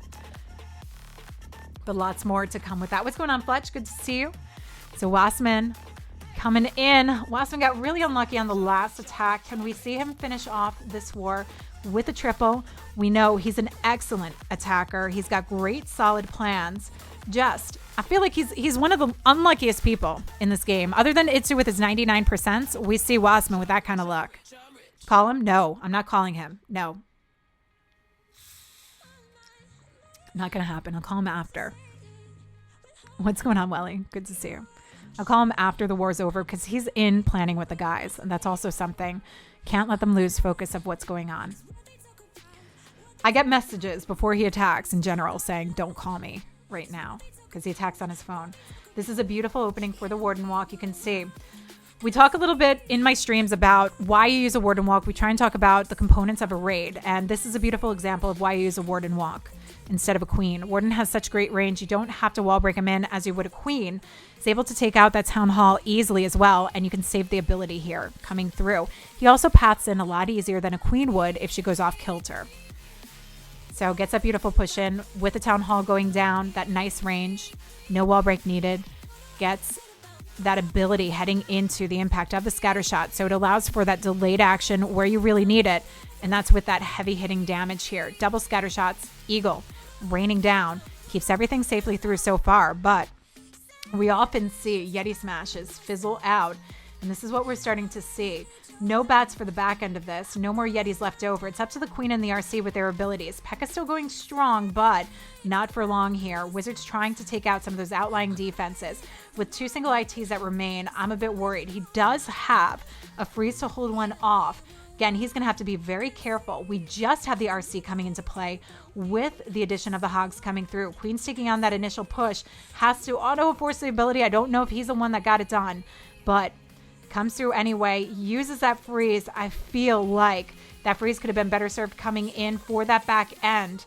But lots more to come with that. What's going on, Fletch? Good to see you. So Wasman coming in. Wasman got really unlucky on the last attack. Can we see him finish off this war with a triple? We know he's an excellent attacker. He's got great, solid plans. I feel like he's one of the unluckiest people in this game. Other than iTzu with his 99%, we see Wasman with that kind of luck. Call him? No, I'm not calling him. No. Not going to happen. I'll call him after. What's going on, Welly? Good to see you. I'll call him after the war's over because he's in planning with the guys. And that's also something. Can't let them lose focus of what's going on. I get messages before he attacks in general saying, don't call me right now, because he attacks on his phone. This is a beautiful opening for the Warden walk. You can see We talk a little bit in my streams about why you use a ward and walk. We try and talk about the components of a raid, and this is a beautiful example of why you use a ward and walk instead of a queen. Warden has such great range. You don't have to wall break him in as you would a queen. He's able to take out that town hall easily as well, and you can save the ability here coming through. He also paths in a lot easier than a queen would if she goes off kilter. So gets that beautiful push in with the town hall going down, that nice range, no wall break needed. Gets that ability heading into the impact of the scatter shot. So it allows for that delayed action where you really need it. And that's with that heavy hitting damage here. Double scatter shots, eagle, raining down, keeps everything safely through so far. But we often see Yeti smashes fizzle out. And this is what we're starting to see. No bats for the back end of this. No more Yetis left over. It's up to the queen and the RC with their abilities. P.E.K.K.A still going strong, but not for long here. Wizards trying to take out some of those outlying defenses. With 2 single ITs that remain, I'm a bit worried. He does have a freeze to hold one off. Again, he's going to have to be very careful. We just have the RC coming into play with the addition of the hogs coming through. Queen's taking on that initial push. Has to auto-force the ability. I don't know if he's the one that got it done, but comes through anyway, uses that freeze. I feel like that freeze could have been better served coming in for that back end,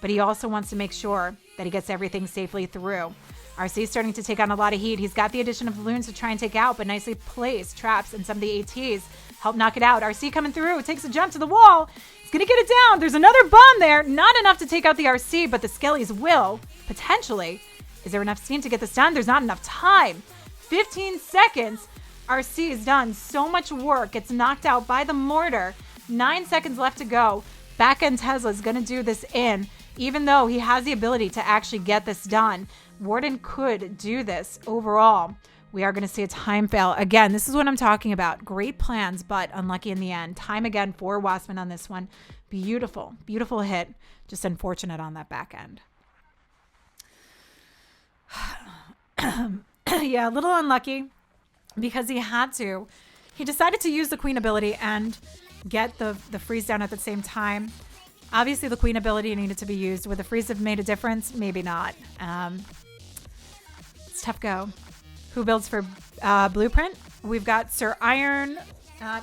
but he also wants to make sure that he gets everything safely through. RC is starting to take on a lot of heat. He's got the addition of balloons to try and take out, but nicely placed traps and some of the ATs help knock it out. RC coming through, takes a jump to the wall. He's going to get it down. There's another bomb there. Not enough to take out the RC, but the Skellies will, potentially. Is there enough steam to get this done? There's not enough time. 15 seconds. RC is done. So much work. It's knocked out by the mortar. 9 seconds left to go. Back end Tesla is going to do this in, even though he has the ability to actually get this done. Warden could do this overall. We are going to see a time fail. Again, this is what I'm talking about. Great plans, but unlucky in the end. Time again for Wasman on this one. Beautiful, beautiful hit. Just unfortunate on that back end. Yeah, a little unlucky. Because he had to. He decided to use the queen ability and get the freeze down at the same time. Obviously, the queen ability needed to be used. Would the freeze have made a difference? Maybe not. It's a tough go. Who builds for Blueprint? We've got Sir Iron.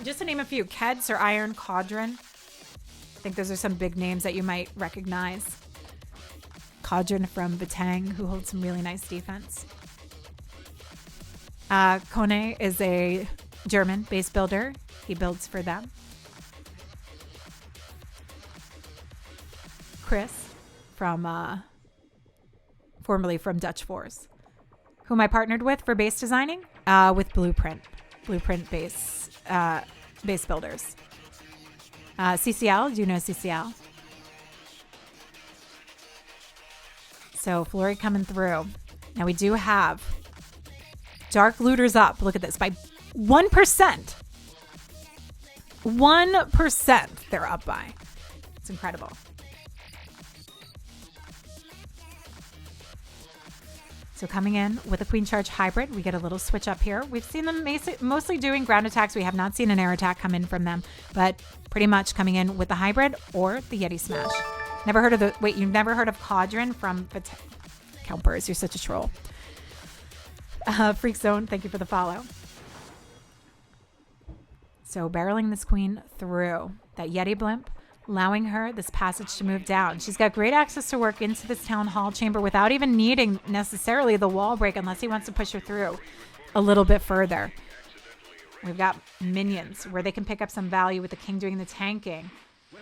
Just to name a few. Ked, Sir Iron, Caudron. I think those are some big names that you might recognize. Caudron from Batang, who holds some really nice defense. Kone is a German base builder. He builds for them. Chris from formerly from Dutch Force, whom I partnered with for base designing with Blueprint base builders. CCL, do you know CCL? So Flory coming through. Now we do have Dark Looters up. Look at this. By 1%. 1% they're up by. It's incredible. So coming in with a Queen Charge hybrid, we get a little switch up here. We've seen them mostly doing ground attacks. We have not seen an air attack come in from them, but pretty much coming in with the hybrid or the Yeti Smash. Never heard of the... Wait, you've never heard of Caudron from... Coumpers, you're such a troll. Freak Zone, thank you for the follow. So barreling this queen through that Yeti blimp, allowing her this passage to move down. She's got great access to work into this town hall chamber without even needing necessarily the wall break unless he wants to push her through a little bit further. We've got minions where they can pick up some value with the king doing the tanking,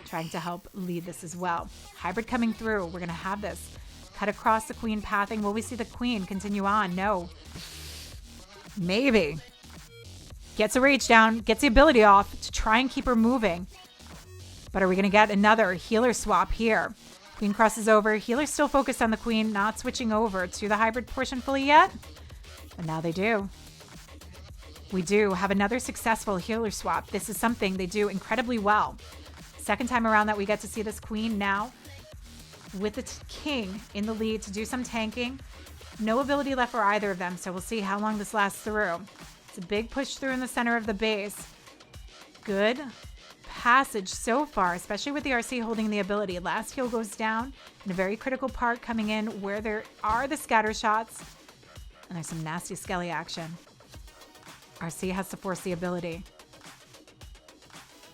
trying to help lead this as well. Hybrid coming through. We're going to have this. Cut across the queen pathing. Will we see the queen continue on? No. Maybe. Gets a rage down. Gets the ability off to try and keep her moving. But are we going to get another healer swap here? Queen crosses over. Healer's still focused on the queen, not switching over to the hybrid portion fully yet. But now they do. We do have another successful healer swap. This is something they do incredibly well. Second time around that we get to see this queen now with the king in the lead to do some tanking. No ability left for either of them, so we'll see how long this lasts through. It's a big push through in the center of the base. Good passage so far, especially with the RC holding the ability. Last heal goes down in a very critical part coming in where there are the scatter shots. And there's some nasty skelly action. RC has to force the ability.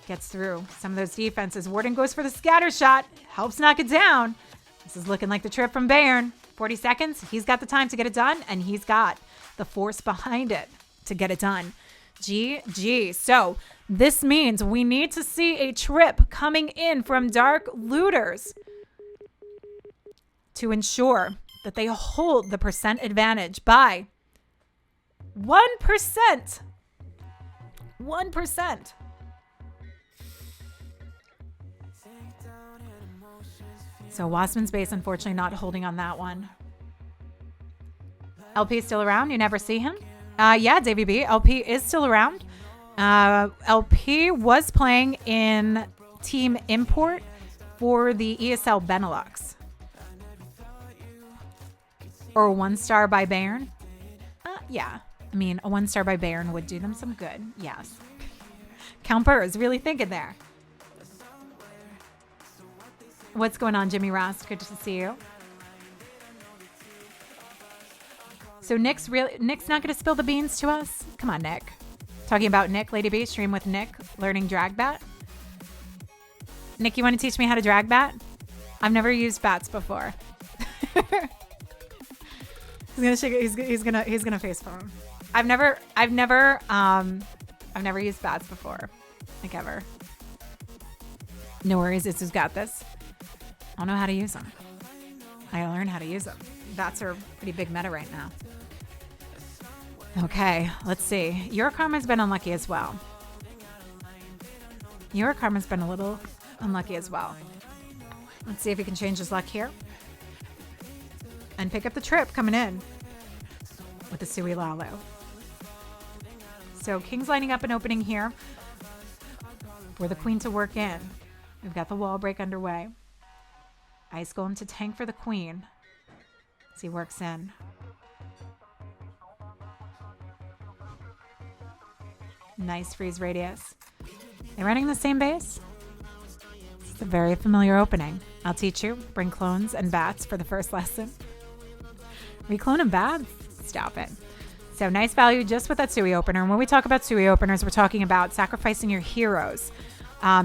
Gets through some of those defenses. Warden goes for the scatter shot. Helps knock it down. This is looking like the trip from Bayern. 40 seconds. He's got the time to get it done, and he's got the force behind it to get it done. GG. So this means we need to see a trip coming in from Dark Looters to ensure that they hold the percent advantage by 1%. 1%. So Wasman's base, unfortunately, not holding on that one. LP is still around. You never see him. Yeah, Davey B. LP is still around. LP was playing in Team Import for the ESL Benelux. Or 1-star by Bayern. Yeah. I mean, a 1-star by Bayern would do them some good. Yes. Count is really thinking there. What's going on, Jimmy Ross? Good to see you. So Nick's not going to spill the beans to us? Come on, Nick. Talking about Nick, Lady B, stream with Nick, learning drag bat. Nick, you want to teach me how to drag bat? I've never used bats before. He's gonna face palm. I've never used bats before, like ever. No worries, Itzu's got this. I don't know how to use them. I gotta learn how to use them. Bats are pretty big meta right now. Okay, let's see. Your Karma's been unlucky as well. Your Karma's been a little unlucky as well. Let's see if he can change his luck here. And pick up the trip coming in with the Sui Lalo. So King's lining up an opening here for the Queen to work in. We've got the wall break underway. Ice Golem to tank for the Queen as he works in. Nice freeze radius. They're running the same base. It's a very familiar opening. I'll teach you. Bring clones and bats for the first lesson. Reclone and bats? Stop it. So nice value just with that Sui opener. And when we talk about Sui openers, we're talking about sacrificing your heroes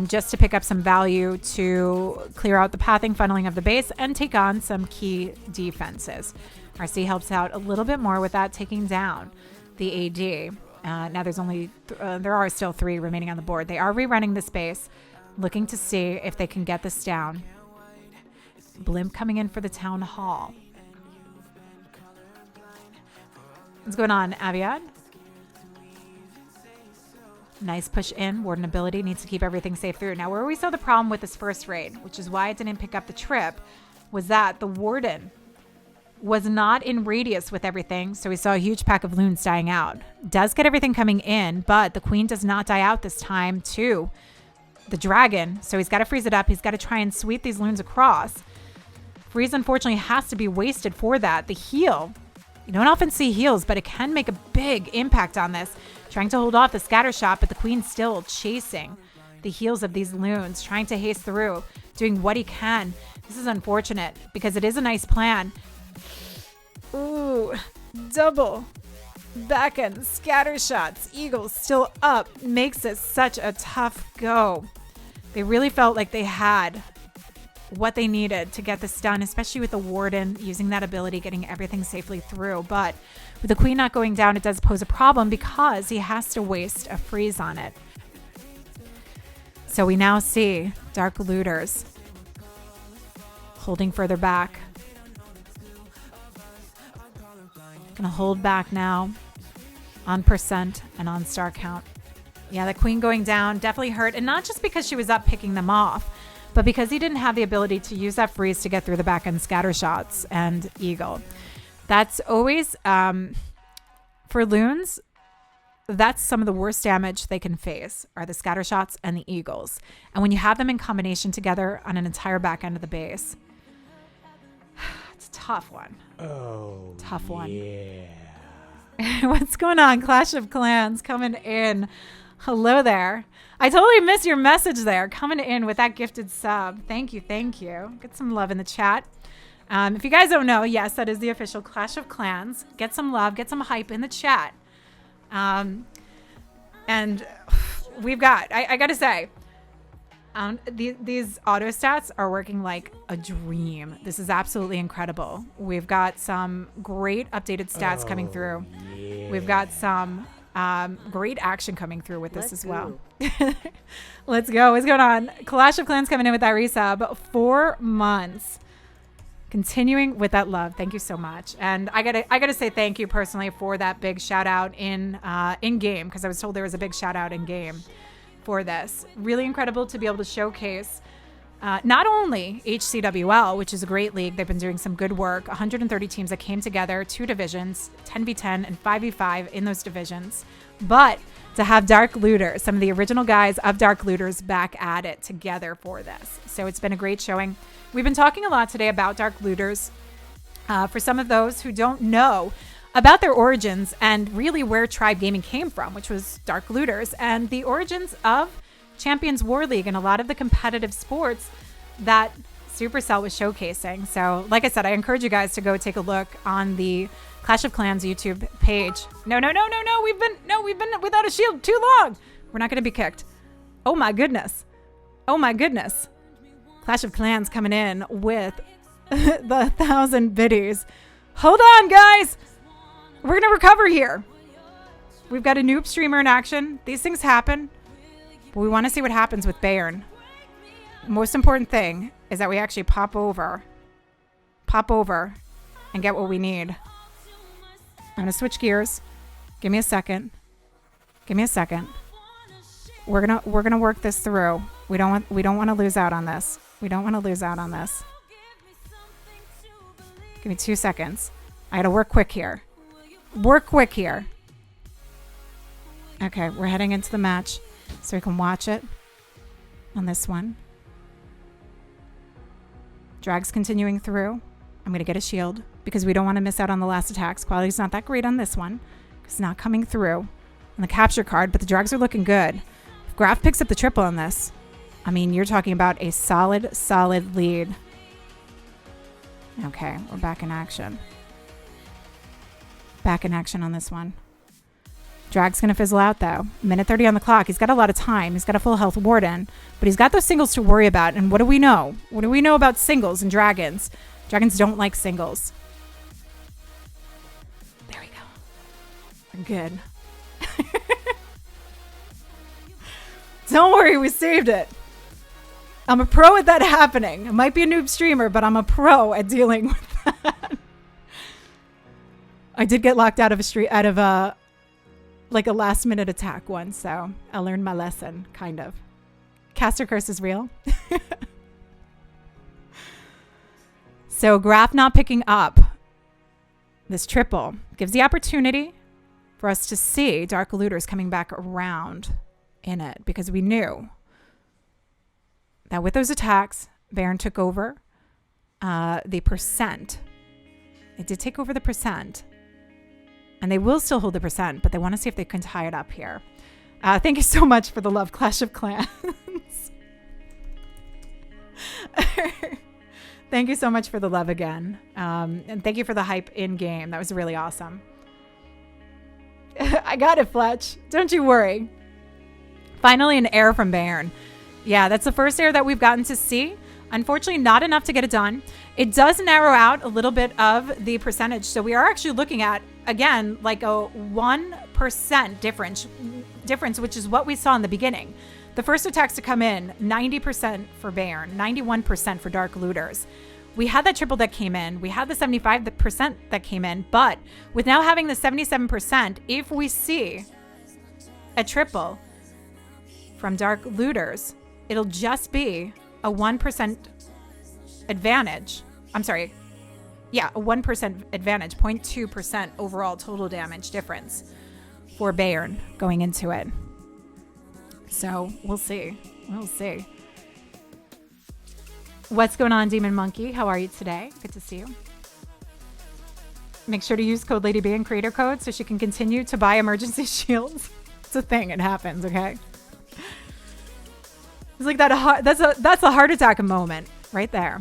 just to pick up some value to clear out the pathing, funneling of the base, and take on some key defenses. RC helps out a little bit more with that, taking down the AD. Now there are still 3 remaining on the board. They are rerunning the space, looking to see if they can get this down. Blimp coming in for the town hall. What's going on, Aviad? Nice push in. Warden ability needs to keep everything safe through. Now, where we saw the problem with this first raid, which is why it didn't pick up the trip, was that the Warden was not in radius with everything, so we saw a huge pack of loons dying out. Does get everything coming in, but the Queen does not die out this time to the Dragon, so he's got to freeze it up. He's got to try and sweep these loons across. Freeze, unfortunately, has to be wasted for that. The heal, you don't often see heals, but it can make a big impact on this. Trying to hold off the scatter shot, but the Queen's still chasing the heals of these loons, trying to haste through, doing what he can. This is unfortunate because it is a nice plan. Ooh, double back end scatter shots. Eagles still up. Makes it such a tough go. They really felt like they had what they needed to get this done, especially with the Warden using that ability, getting everything safely through. But with the Queen not going down, it does pose a problem because he has to waste a freeze on it. So we now see Dark Looters holding further back. Gonna hold back now on percent and on star count. Yeah, the Queen going down definitely hurt, and not just because she was up picking them off, but because he didn't have the ability to use that freeze to get through the back end scatter shots and Eagle. That's always, for loons, that's some of the worst damage they can face are the scatter shots and the Eagles. And when you have them in combination together on an entire back end of the base, it's a tough one. Oh, tough one. Yeah. What's going on? Clash of Clans coming in. Hello there. I totally missed your message there. Coming in with that gifted sub. Thank you. Thank you. Get some love in the chat. If you guys don't know, yes, that is the official Clash of Clans. Get some love. Get some hype in the chat. And we've got, I got to say, these auto stats are working like a dream. This is absolutely incredible. We've got some great updated stats coming through. Yeah. We've got some great action coming through with this as well. Let's go. What's going on? Clash of Clans coming in with that resub. 4 months. Continuing with that love. Thank you so much. And I gotta say thank you personally for that big shout out in game, because I was told there was a big shout out in game for this. Really incredible to be able to showcase not only HCWL, which is a great league. They've been doing some good work. 130 teams that came together, 2 divisions, 10v10 and 5v5 in those divisions. But to have Dark Looters, some of the original guys of Dark Looters, back at it together for this. So it's been a great showing. We've been talking a lot today about Dark Looters. For some of those who don't know about their origins and really where Tribe Gaming came from, which was Dark Looters, and the origins of Champions War League and a lot of the competitive sports that Supercell was showcasing. So like I said, I encourage you guys to go take a look on the Clash of Clans YouTube page. No. We've been without a shield too long. We're not going to be kicked. Oh my goodness. Clash of Clans coming in with the 1,000 biddies. Hold on, guys. We're going to recover here. We've got a noob streamer in action. These things happen. But we want to see what happens with Bayern. Most important thing is that we actually pop over and get what we need. I'm going to switch gears. Give me a second. We're going to work this through. We don't want to lose out on this. Give me 2 seconds. I got to work quick here. Okay, we're heading into the match so we can watch it on this one. Drag's continuing through. I'm going to get a shield because we don't want to miss out on the last attacks. Quality's not that great on this one. It's not coming through on the capture card, but the drags are looking good. If Graf picks up the triple on this, I mean, you're talking about a solid lead. Okay, we're back in action. On this one. Drag's going to fizzle out, though. Minute 30 on the clock. He's got a lot of time. He's got a full health Warden, but he's got those singles to worry about. And what do we know? What do we know about singles and dragons? Dragons don't like singles. There we go. We're good. Don't worry, we saved it. I'm a pro at that happening. I might be a noob streamer, but I'm a pro at dealing with that. I did get locked out of a last minute attack once, so I learned my lesson, kind of. Caster curse is real. So Graf not picking up this triple gives the opportunity for us to see Dark Looters coming back around in it, because we knew that with those attacks, Bayern took over the percent. It did take over the percent. And they will still hold the percent, but they want to see if they can tie it up here. Thank you so much for the love, Clash of Clans. Thank you so much for the love again. And thank you for the hype in game. That was really awesome. I got it, Fletch. Don't you worry. Finally, an air from Bayern. Yeah, that's the first air that we've gotten to see. Unfortunately, not enough to get it done. It does narrow out a little bit of the percentage. So we are actually looking at, again, like a 1% difference, which is what we saw in the beginning. The first attacks to come in, 90% for Bayern, 91% for Dark Looters. We had that triple that came in. We had the 75% that came in. But with now having the 77%, if we see a triple from Dark Looters, it'll just be a 1% advantage. I'm sorry. Yeah, a 1% advantage, 0.2% overall total damage difference for Bayern going into it. So we'll see. What's going on, Demon Monkey? How are you today? Good to see you. Make sure to use code LadyB in creator code so she can continue to buy emergency shields. It's a thing. It happens, okay? It's like that. That's a heart attack moment right there.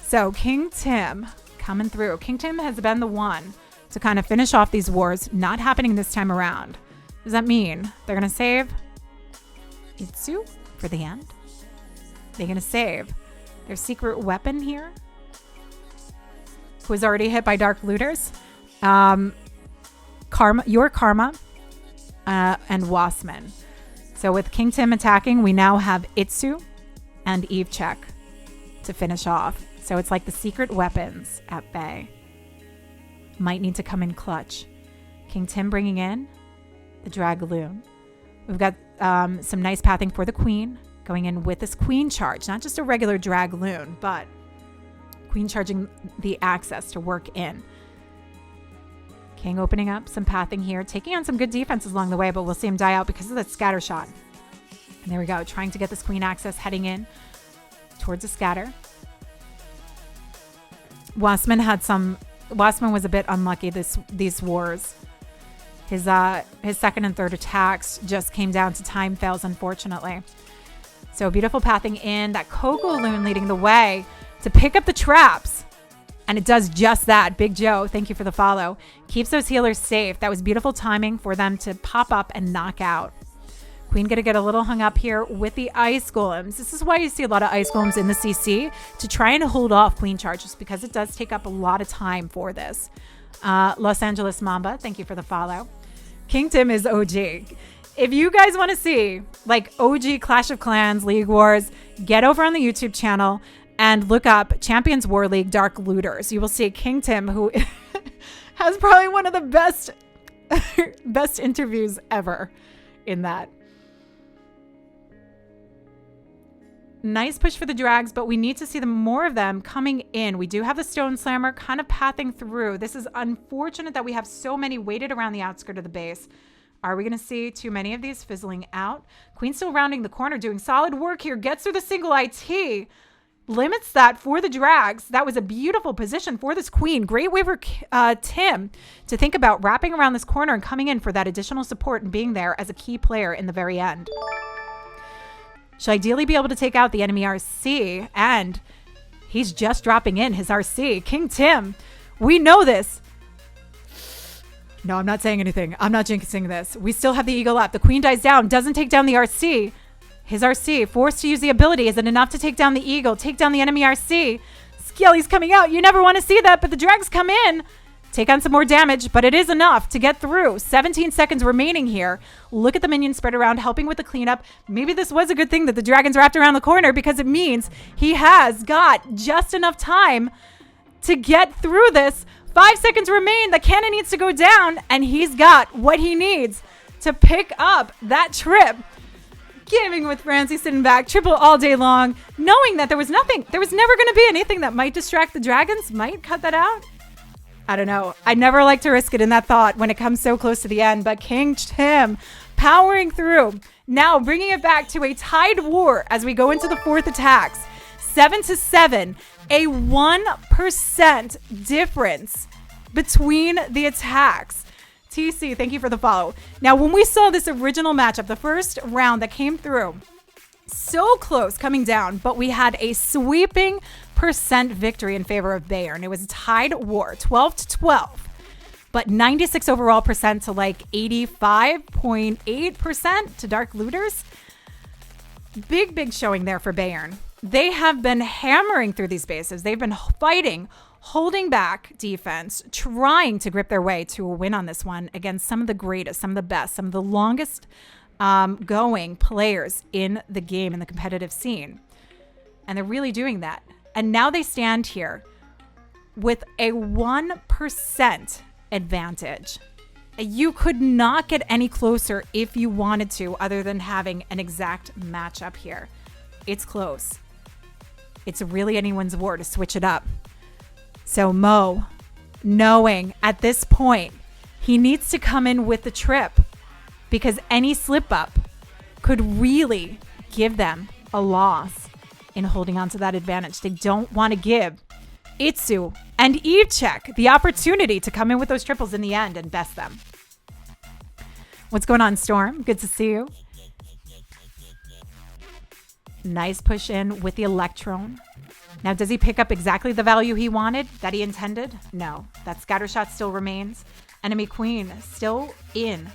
So King Tim coming through. King Tim has been the one to kind of finish off these wars, not happening this time around. Does that mean they're going to save iTzu for the end? They're going to save their secret weapon here, who was already hit by Dark Looters. Your Karma, and Wasman. So with King Tim attacking, we now have iTzu and Cech to finish off. So it's like the secret weapons at bay might need to come in clutch. King Tim bringing in the Dragaloon. We've got some nice pathing for the Queen, going in with this Queen charge, not just a regular Dragaloon, but Queen charging the access to work in. King opening up some pathing here, taking on some good defenses along the way, but we'll see him die out because of that scatter shot. And there we go, trying to get this Queen access, heading in towards a scatter. Wasman was a bit unlucky these wars. His second and third attacks just came down to time fails, unfortunately. So beautiful pathing in, that Coco Loon leading the way to pick up the traps. And it does just that. Big Joe, thank you for the follow. Keeps those healers safe. That was beautiful timing for them to pop up and knock out. Queen gonna get a little hung up here with the ice golems. This is why you see a lot of ice golems in the CC, to try and hold off Queen charges, because it does take up a lot of time for this. Los Angeles Mamba, thank you for the follow. King Tim is OG. If you guys want to see like OG Clash of Clans, League Wars, get over on the YouTube channel and look up Champions War League Dark Looters. You will see King Tim, who has probably one of the best interviews ever in that. Nice push for the drags, but we need to see more of them coming in. We do have the Stone Slammer kind of pathing through. This is unfortunate that we have so many weighted around the outskirt of the base. Are we going to see too many of these fizzling out? Queen still rounding the corner, doing solid work here. Gets through the single IT. Limits that for the drags. That was a beautiful position for this Queen. Great way for Tim to think about wrapping around this corner and coming in for that additional support and being there as a key player in the very end. She'll ideally be able to take out the enemy RC, and he's just dropping in his RC. King Tim, we know this. No, I'm not saying anything. I'm not jinxing this. We still have the Eagle up. The Queen dies down, doesn't take down the RC. His RC, forced to use the ability. Is it enough to take down the Eagle, take down the enemy RC? Skelly's coming out. You never want to see that, but the drags come in. Take on some more damage, but it is enough to get through. 17 seconds remaining here. Look at the minions spread around, helping with the cleanup. Maybe this was a good thing that the dragons wrapped around the corner, because it means he has got just enough time to get through this. 5 seconds remain. The cannon needs to go down, and he's got what he needs to pick up that trip. Gaming with Francie sitting back, triple all day long, knowing that there was never going to be anything that might distract the dragons, might cut that out. I don't know. I never like to risk it in that thought when it comes so close to the end, but King Tim powering through. Now bringing it back to a tied war as we go into the fourth attacks. 7-7, a 1% difference between the attacks. TC, thank you for the follow. Now, when we saw this original matchup, the first round that came through, so close coming down, but we had a sweeping percent victory in favor of Bayern. It was a tied war, 12-12, but 96 overall percent to like 85.8% to Dark Looters. Big showing there for Bayern. They have been hammering through these bases. They've been fighting, holding back defense, trying to grip their way to a win on this one against some of the greatest, some of the best, some of the longest going players in the game, in the competitive scene. And they're really doing that. And now they stand here with a 1% advantage. You could not get any closer if you wanted to, other than having an exact matchup here. It's close. It's really anyone's war to switch it up. So Mo, knowing at this point he needs to come in with the trip, because any slip up could really give them a loss in holding on to that advantage. They don't want to give iTzu and Cech the opportunity to come in with those triples in the end and best them. What's going on, Storm? Good to see you. Nice push in with the Electron. Now, does he pick up exactly the value he wanted, that he intended? No. That scatter shot still remains. Enemy Queen still in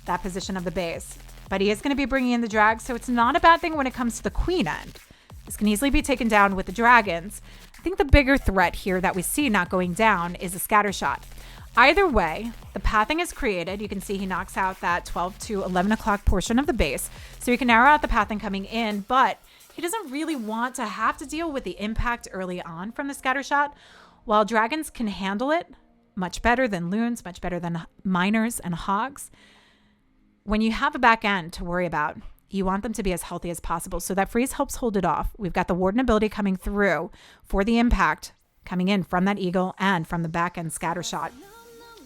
that position of the base. But he is going to be bringing in the drag, so it's not a bad thing when it comes to the queen end. This can easily be taken down with the dragons. I think the bigger threat here that we see not going down is a scatter shot. Either way, the pathing is created. You can see he knocks out that 12 to 11 o'clock portion of the base, so he can narrow out the pathing coming in, but he doesn't really want to have to deal with the impact early on from the scatter shot. While dragons can handle it much better than loons, much better than miners and hogs, when you have a back end to worry about, you want them to be as healthy as possible. So that freeze helps hold it off. We've got the warden ability coming through for the impact coming in from that eagle and from the back end scatter shot,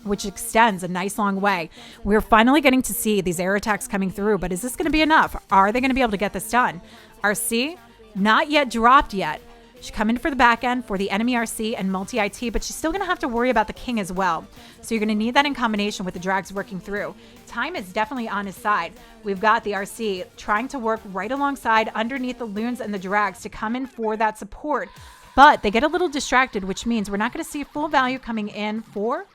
which extends a nice long way. We're finally getting to see these air attacks coming through, but is this going to be enough? Are they going to be able to get this done? RC, not yet dropped yet. She come in for the back end for the enemy RC and multi-IT, but she's still going to have to worry about the king as well. So you're going to need that in combination with the drags working through. Time is definitely on his side. We've got the RC trying to work right alongside underneath the loons and the drags to come in for that support. But they get a little distracted, which means we're not going to see full value coming in for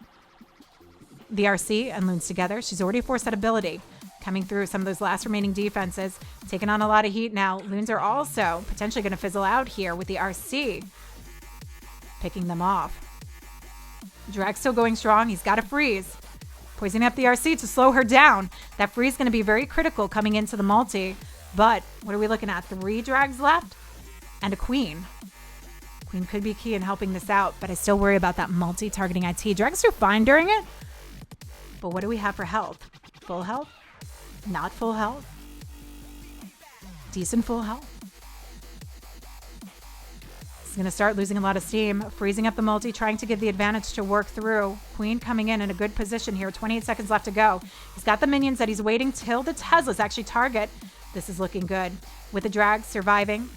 the RC and loons together. She's already forced that ability. Coming through some of those last remaining defenses, taking on a lot of heat now. Loons are also potentially going to fizzle out here with the RC picking them off. Drag's still going strong. He's got a freeze, poisoning up the RC to slow her down. That freeze is going to be very critical coming into the multi. But what are we looking at? 3 drags left and a queen. Queen could be key in helping this out, but I still worry about that multi-targeting IT. Drags do fine during it, but what do we have for health? Full health? Not full health? Decent full health? He's going to start losing a lot of steam, freezing up the multi, trying to give the advantage to work through. Queen coming in a good position here. 28 seconds left to go. He's got the minions that he's waiting till the Teslas actually target. This is looking good. With the drags surviving,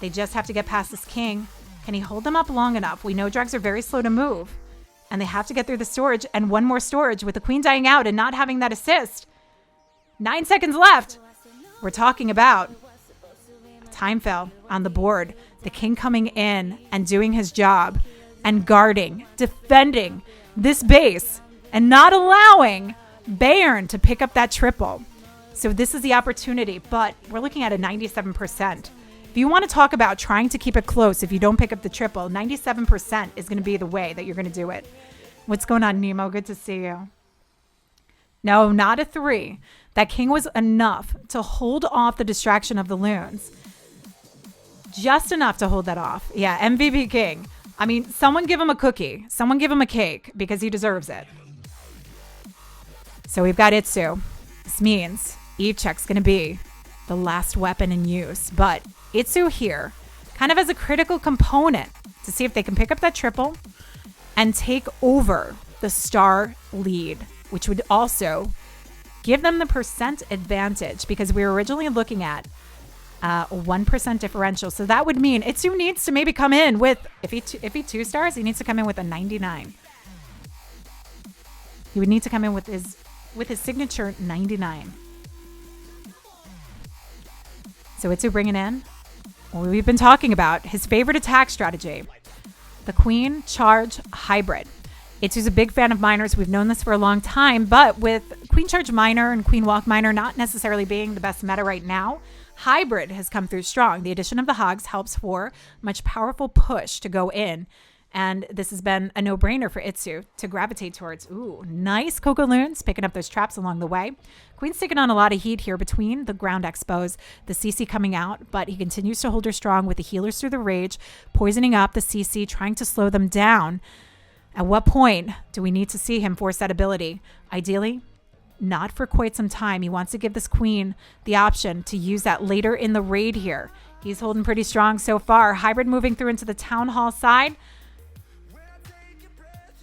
they just have to get past this king. Can he hold them up long enough? We know drags are very slow to move, and they have to get through the storage, and one more storage with the queen dying out and not having that assist. 9 seconds left. We're talking about time fell on the board. The king coming in and doing his job and guarding, defending this base and not allowing Bayern to pick up that triple. So this is the opportunity, but we're looking at a 97%. If you want to talk about trying to keep it close, if you don't pick up the triple, 97% is going to be the way that you're going to do it. What's going on, Nemo? Good to see you. No, not a 3. That king was enough to hold off the distraction of the loons. Just enough to hold that off. Yeah, MVP king. I mean, someone give him a cookie. Someone give him a cake because he deserves it. So we've got iTzu. This means eVe check's going to be the last weapon in use. But iTzu here kind of as a critical component to see if they can pick up that triple and take over the star lead, which would also give them the percent advantage because we were originally looking at a 1% differential. So that would mean iTzu needs to maybe come in with, if he 2 stars, he needs to come in with a 99. He would need to come in with his signature 99. So iTzu bringing in what we've been talking about, his favorite attack strategy, the Queen Charge Hybrid. iTzu's a big fan of miners. We've known this for a long time, but with Queen Charge Miner and Queen Walk Miner not necessarily being the best meta right now, Hybrid has come through strong. The addition of the hogs helps for much powerful push to go in, and this has been a no-brainer for iTzu to gravitate towards. Ooh, nice Coco Loons, picking up those traps along the way. Queen's taking on a lot of heat here between the ground expos, the CC coming out, but he continues to hold her strong with the healers through the rage, poisoning up the CC, trying to slow them down. At what point do we need to see him force that ability? Ideally, not for quite some time. He wants to give this queen the option to use that later in the raid here. He's holding pretty strong so far. Hybrid moving through into the town hall side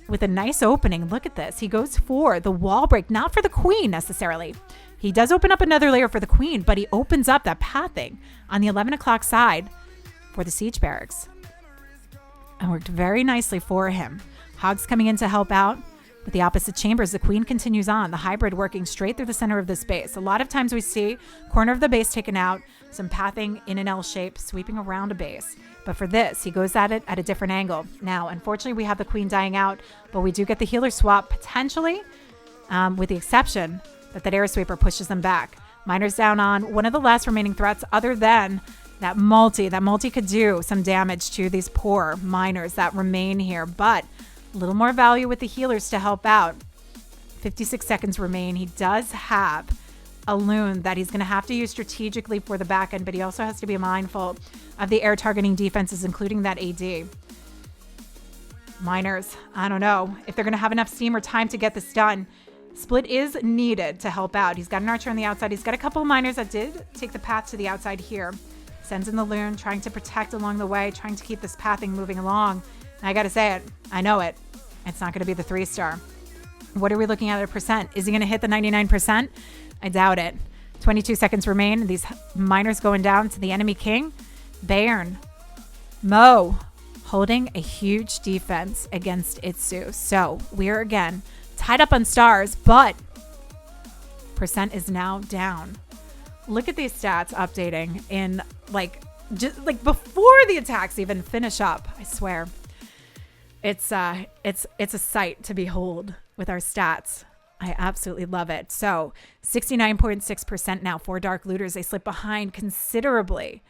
with a nice opening. Look at this. He goes for the wall break, not for the queen necessarily. He does open up another layer for the queen, but he opens up that pathing on the 11 o'clock side for the siege barracks. And worked very nicely for him. Hogs coming in to help out with the opposite chambers. The queen continues on. The hybrid working straight through the center of this base. A lot of times we see corner of the base taken out, some pathing in an L shape, sweeping around a base. But for this, he goes at it at a different angle. Now, unfortunately, we have the queen dying out, but we do get the healer swap potentially, with the exception but that air sweeper pushes them back. Miners down on one of the last remaining threats other than that multi. That multi could do some damage to these poor miners that remain here, but a little more value with the healers to help out. 56 seconds remain. He does have a loon that he's going to have to use strategically for the back end, but he also has to be mindful of the air targeting defenses, including that AD. Miners, I don't know if they're going to have enough steam or time to get this done. Split is needed to help out. He's got an archer on the outside. He's got a couple of miners that did take the path to the outside here. Sends in the loon, trying to protect along the way, trying to keep this pathing moving along. And I got to say it. I know it. It's not going to be the 3-star. What are we looking at a percent? Is he going to hit the 99%? I doubt it. 22 seconds remain. These miners going down to the enemy king. Bayern. Mo holding a huge defense against iTzu. So we're again tied up on stars, but percent is now down. Look at these stats updating in just before the attacks even finish up. I swear. It's a sight to behold with our stats. I absolutely love it. So 69.6% now for Dark Looters. They slip behind considerably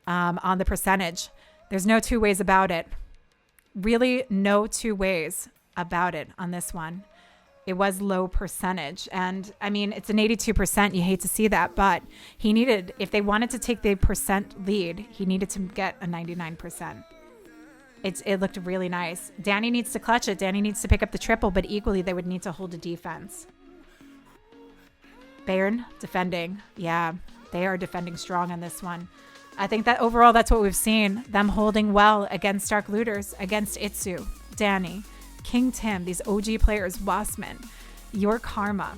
on the percentage. There's no two ways about it. Really no two ways about it on this one. It was low percentage. And I mean, it's an 82%. You hate to see that, but he needed, if they wanted to take the percent lead, he needed to get a 99%. It looked really nice. Danny needs to clutch it. Danny needs to pick up the triple, but equally they would need to hold a defense. Bayern defending. Yeah, they are defending strong on this one. I think that overall that's what we've seen. Them holding well against Dark Looters, against iTzu, Danny, King Tim, these OG players, Wasman, Your Karma.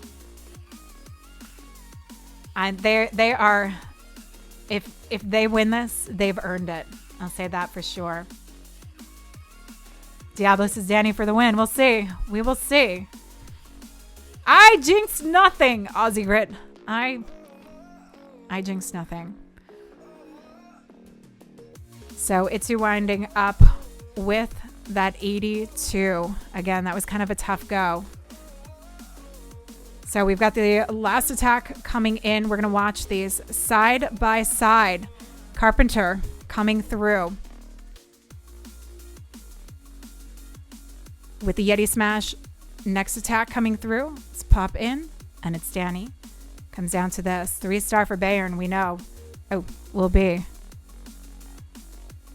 And they are, if they win this, they've earned it. I'll say that for sure. Diablos is Danny for the win. We'll see. We will see. I jinxed nothing, Aussie Grit. I jinxed nothing. So iTzu winding up with that 82. Again, that was kind of a tough go. So we've got the last attack coming in. We're going to watch these side by side. Carpenter coming through with the Yeti smash. Next attack coming through. Let's pop in, and it's Danny. Comes down to this 3-star for Bayern. We know. Oh, will be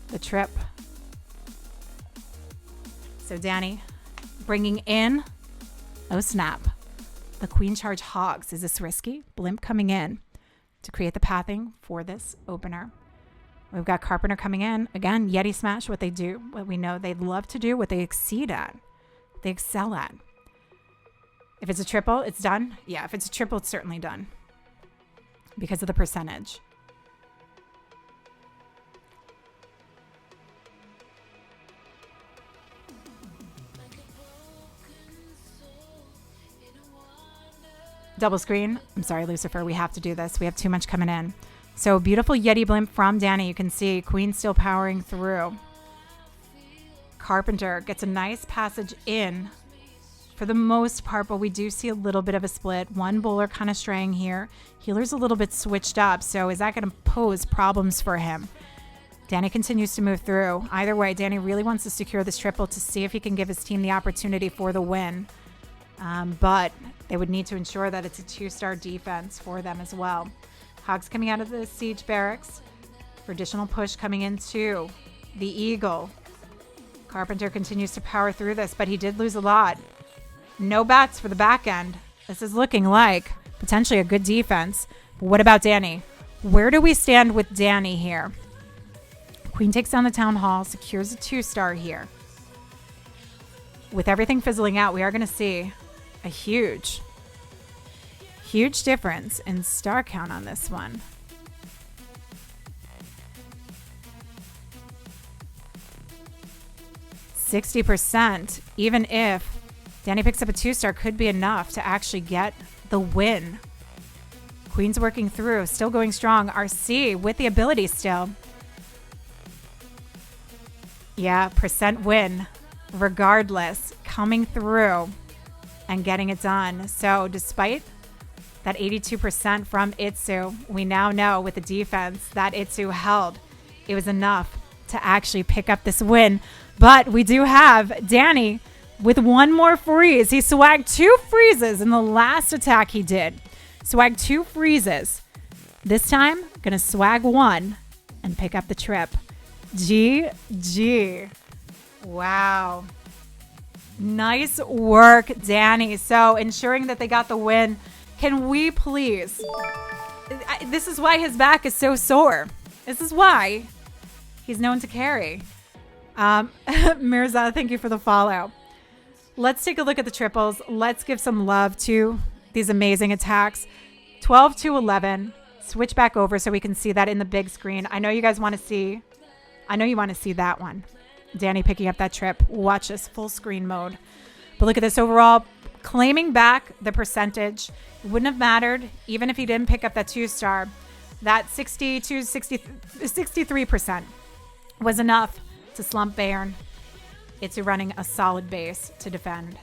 the trip. So Danny bringing in. Oh snap! The Queen Charge Hogs. Is this risky? Blimp coming in to create the pathing for this opener. We've got Carpenter coming in again. Yeti smash. What they do, what we know they love to do, what they exceed at. They excel at. If it's a triple, it's done. Yeah, if it's a triple, it's certainly done because of the percentage. Double screen. I'm sorry, Lucifer. We have to do this. We have too much coming in. So beautiful Yeti blimp from Danny. You can see Queen still powering through. Carpenter gets a nice passage in for the most part, but we do see a little bit of a split. One bowler kind of straying here. Healer's a little bit switched up, so is that going to pose problems for him? Danny continues to move through. Either way, Danny really wants to secure this triple to see if he can give his team the opportunity for the win. But they would need to ensure that it's a 2-star defense for them as well. Hogs coming out of the siege barracks for additional push coming into the Eagle. Carpenter continues to power through this, but he did lose a lot. No bats for the back end. This is looking like potentially a good defense. But what about Danny? Where do we stand with Danny here? Queen takes down the town hall, secures a 2-star here. With everything fizzling out, we are going to see a huge difference in star count on this one. %, even if Danny picks up a 2-star, could be enough to actually get the win. Queen's working through, still going strong. RC with the ability still. Yeah, % win regardless, coming through and getting it done. So despite That 82% from iTzu. We now know with the defense that iTzu held. It was enough to actually pick up this win. But we do have Danny with one more freeze. He swagged 2 freezes in the last attack he did. Swagged 2 freezes. This time, gonna swag 1 and pick up the trip. GG. Wow. Nice work, Danny. So ensuring that they got the win. Can we please? This is why his back is so sore. This is why he's known to carry. Mirza, thank you for the follow. Let's take a look at the triples. Let's give some love to these amazing attacks. 12 to 11. Switch back over so we can see that in the big screen. I know you guys want to see. I know you want to see that one. Danny picking up that trip. Watch this full screen mode. But look at this overall. Claiming back the percentage. It wouldn't have mattered even if he didn't pick up that 2-star. That 63% was enough to slump Bayern. iTzu running a solid base to defend.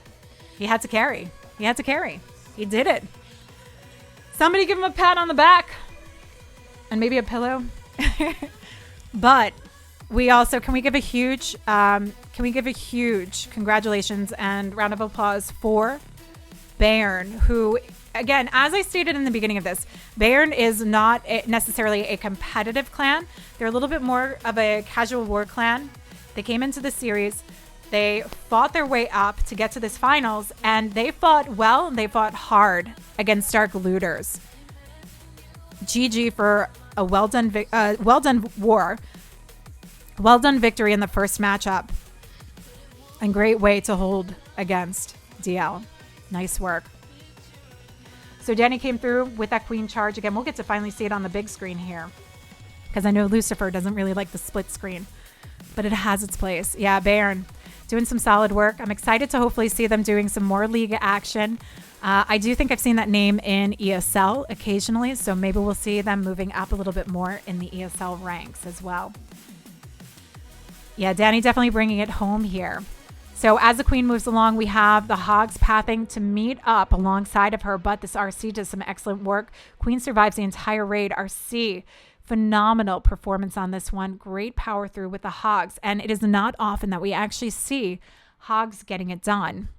He had to carry. He had to carry. He did it. Somebody give him a pat on the back and maybe a pillow. But we also, can we give a huge congratulations and round of applause for Bayern, who, again, as I stated in the beginning of this, Bayern is not necessarily a competitive clan. They're a little bit more of a casual war clan. They came into the series. They fought their way up to get to this finals, and they fought well. They fought hard against Dark Looters. GG for a well done war. Well done victory in the first matchup. And great way to hold against DL. Nice work. So Danny came through with that queen charge. Again, we'll get to finally see it on the big screen here, because I know Lucifer doesn't really like the split screen, but it has its place. Yeah, Bayern doing some solid work. I'm excited to hopefully see them doing some more league action. I do think I've seen that name in ESL occasionally, so maybe we'll see them moving up a little bit more in the ESL ranks as well. Yeah, Danny definitely bringing it home here. So as the queen moves along, we have the Hogs pathing to meet up alongside of her, but this RC does some excellent work. Queen survives the entire raid. RC, phenomenal performance on this one. Great power through with the Hogs, and it is not often that we actually see Hogs getting it done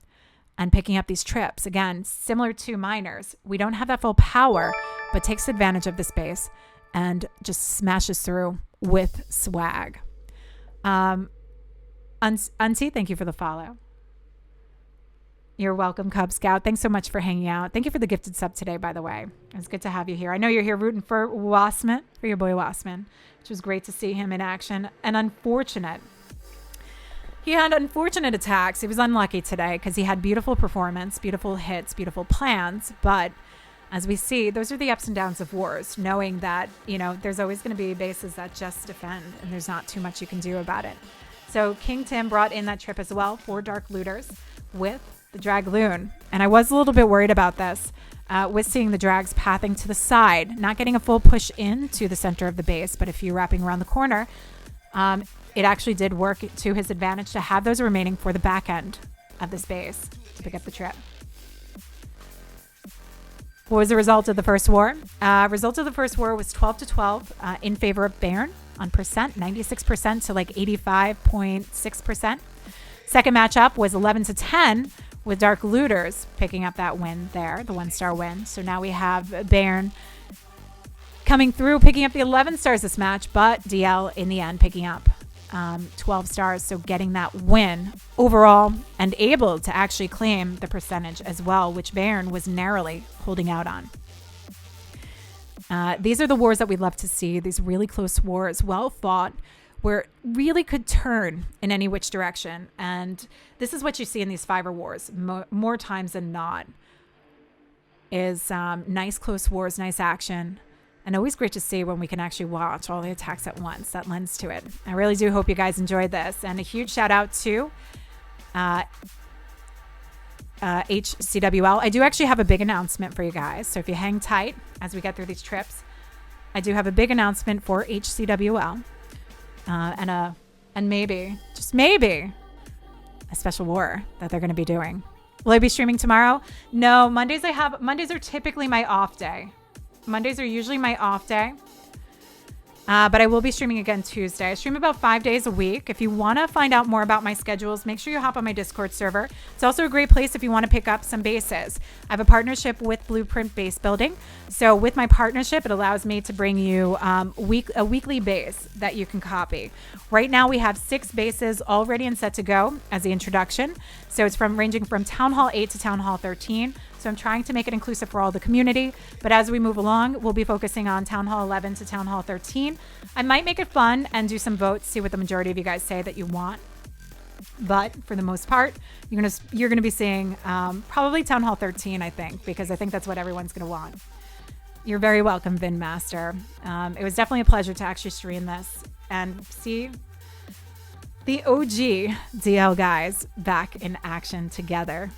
and picking up these trips. Again, similar to Miners, we don't have that full power, but takes advantage of the space and just smashes through with swag. Auntie, thank you for the follow. You're welcome, Cub Scout. Thanks so much for hanging out. Thank you for the gifted sub today, by the way. It's good to have you here. I know you're here rooting for Wasman, for your boy Wasman, which was great to see him in action. And unfortunate. He had unfortunate attacks. He was unlucky today because he had beautiful performance, beautiful hits, beautiful plans. But as we see, those are the ups and downs of wars, knowing that, you know, there's always going to be bases that just defend and there's not too much you can do about it. So King Tim brought in that trip as well for Dark Looters with the Dragloon. And I was a little bit worried about this with seeing the drags pathing to the side, not getting a full push into the center of the base, but if you're wrapping around the corner, it actually did work to his advantage to have those remaining for the back end of this base to pick up the trip. What was the result of the first war? Result of the first war was 12 to 12 in favor of Bayern on percent, 96% to like 85.6%. Second matchup was 11 to 10 with Dark Looters picking up that win there, the 1-star win. So now we have Bayern coming through, picking up the 11 stars this match, but DL in the end picking up 12 stars. So getting that win overall and able to actually claim the percentage as well, which Bayern was narrowly holding out on. These are the wars that we'd love to see. These really close wars, well fought, where it really could turn in any which direction. And this is what you see in these Fiverr wars more times than not, is nice close wars, nice action. And always great to see when we can actually watch all the attacks at once. That lends to it. I really do hope you guys enjoyed this. And a huge shout out to HCWL. I do actually have a big announcement for you guys. So if you hang tight as we get through these trips, I do have a big announcement for HCWL. And maybe, just maybe, a special war that they're going to be doing Will I be streaming tomorrow? No, Mondays are typically my off day. Mondays are usually my off day. But I will be streaming again Tuesday. I stream about 5 days a week. If you want to find out more about my schedules, make sure you hop on my Discord server. It's also a great place if you want to pick up some bases. I have a partnership with Blueprint Base Building. So with my partnership, it allows me to bring you a weekly base that you can copy. Right now, we have 6 bases all ready and set to go as the introduction. So it's ranging from Town Hall 8 to Town Hall 13. So I'm trying to make it inclusive for all the community. But as we move along, we'll be focusing on Town Hall 11 to Town Hall 13. I might make it fun and do some votes, see what the majority of you guys say that you want. But for the most part, you're gonna be seeing probably Town Hall 13, I think, because I think that's what everyone's gonna want. You're very welcome, Vin Master. It was definitely a pleasure to actually stream this and see the OG DL guys back in action together.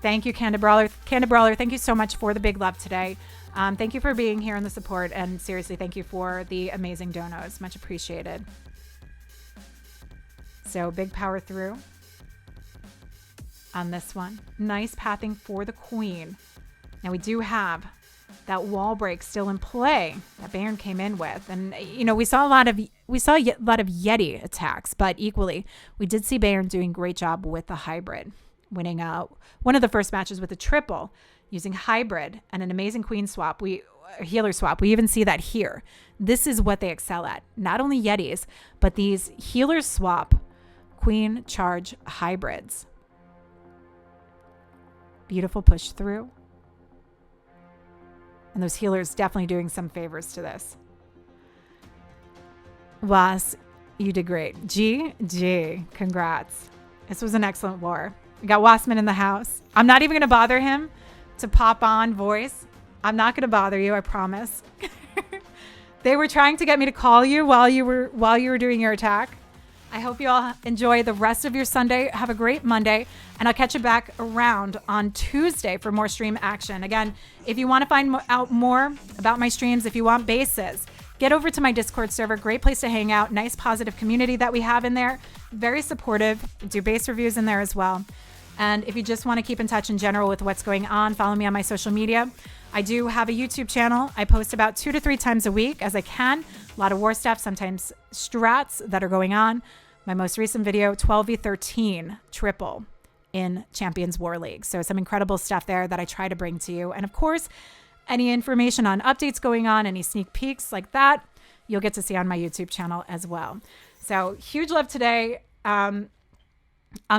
Thank you, Candid Brawler. Candid Brawler, thank you so much for the big love today. Thank you for being here and the support. And seriously, thank you for the amazing donos. Much appreciated. So big power through on this one. Nice pathing for the queen. Now we do have that wall break still in play that Bayern came in with. And, you know, we saw a lot of Yeti attacks, but equally, we did see Bayern doing a great job with the hybrid, winning one of the first matches with a triple using hybrid and an amazing queen swap. Healer swap. We even see that here. This is what they excel at. Not only Yetis, but these healer swap queen charge hybrids. Beautiful push through. And those healers definitely doing some favors to this. Was, you did great. GG. Congrats. This was an excellent war. We got Wasman in the house. I'm not even going to bother him to pop on voice. I'm not going to bother you, I promise. They were trying to get me to call you while you were doing your attack. I hope you all enjoy the rest of your Sunday. Have a great Monday, and I'll catch you back around on Tuesday for more stream action. Again, if you want to find out more about my streams, if you want bases, get over to my Discord server. Great place to hang out. Nice, positive community that we have in there. Very supportive. Do base reviews in there as well. And if you just want to keep in touch in general with what's going on, follow me on my social media. I do have a YouTube channel. I post about 2 to 3 times a week as I can. A lot of war stuff, sometimes strats that are going on. My most recent video, 12v13 triple in Champions War League. So some incredible stuff there that I try to bring to you. And of course, any information on updates going on, any sneak peeks like that, you'll get to see on my YouTube channel as well. So huge love today. I'm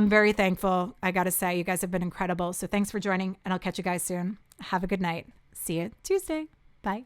very thankful. I got to say, you guys have been incredible. So thanks for joining, and I'll catch you guys soon. Have a good night. See you Tuesday. Bye.